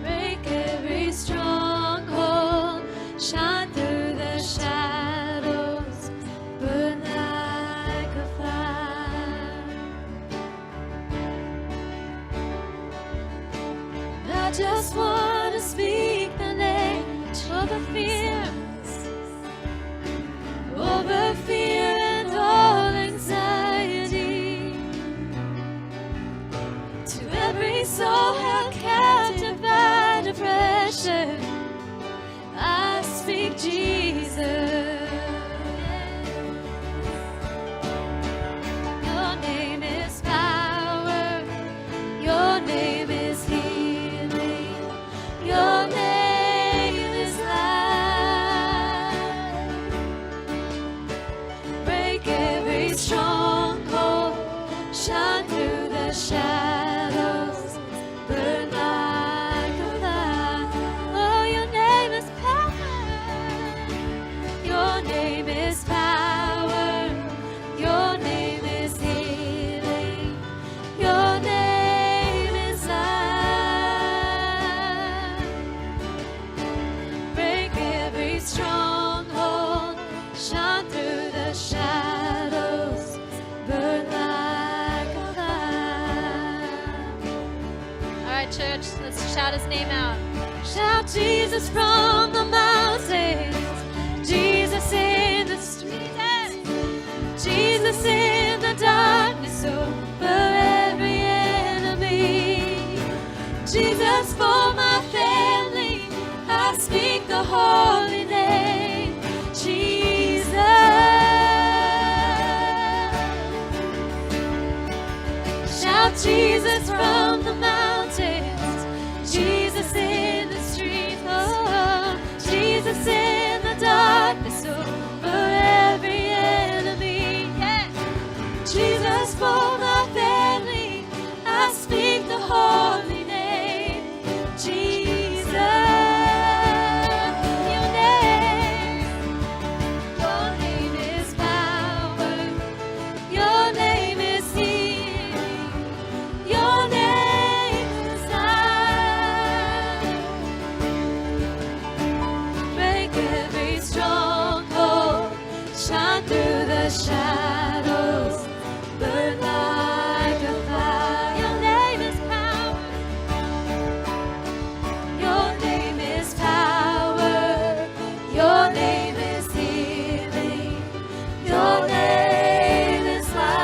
Break every stronghold. Shine through the shadows. Burn like a fire. I just want to speak the name over fear. Over fear and all anxiety, to every soul held captive by depression, shout his name out. Shout Jesus from the mountains, Jesus in the streets, Jesus in the darkness over every enemy. Jesus for my family, I speak the holy name, Jesus. Shout Jesus from the mountains, Jesus in the streets, oh, Jesus in the darkness over every enemy. Yeah. Jesus for my family, I speak the holy name, Jesus. Your name is power. Your name is healing. Your name is life. Break every stronghold, shine through the shadows, burn like a fire. Your name is power. Your name is power. Your name is healing. Your name is life.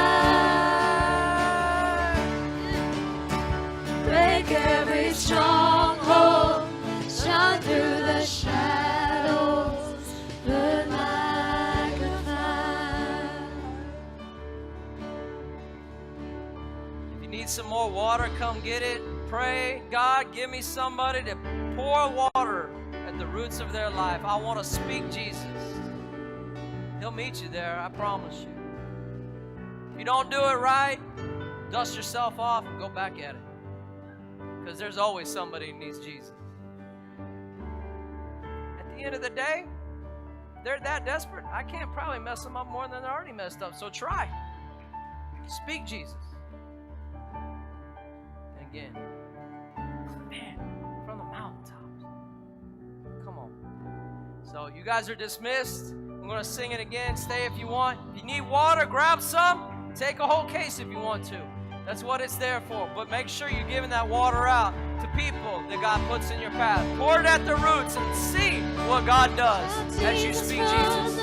Break every stronghold, shine through the shadows, burn like a fire. If you need some more water, come get it. Pray, God, give me somebody to pour water at the roots of their life. I want to speak Jesus. He'll meet you there, I promise you. If you don't do it right, dust yourself off and go back at it. Because there's always somebody who needs Jesus. At the end of the day, they're that desperate. I can't probably mess them up more than they're already messed up. So try. Speak Jesus. And again, man, from the mountaintops. Come on. So you guys are dismissed. I'm going to sing it again. Stay if you want. If you need water, grab some. Take a whole case if you want to. That's what it's there for. But make sure you're giving that water out to people that God puts in your path. Pour it at the roots and see what God does as you speak Jesus.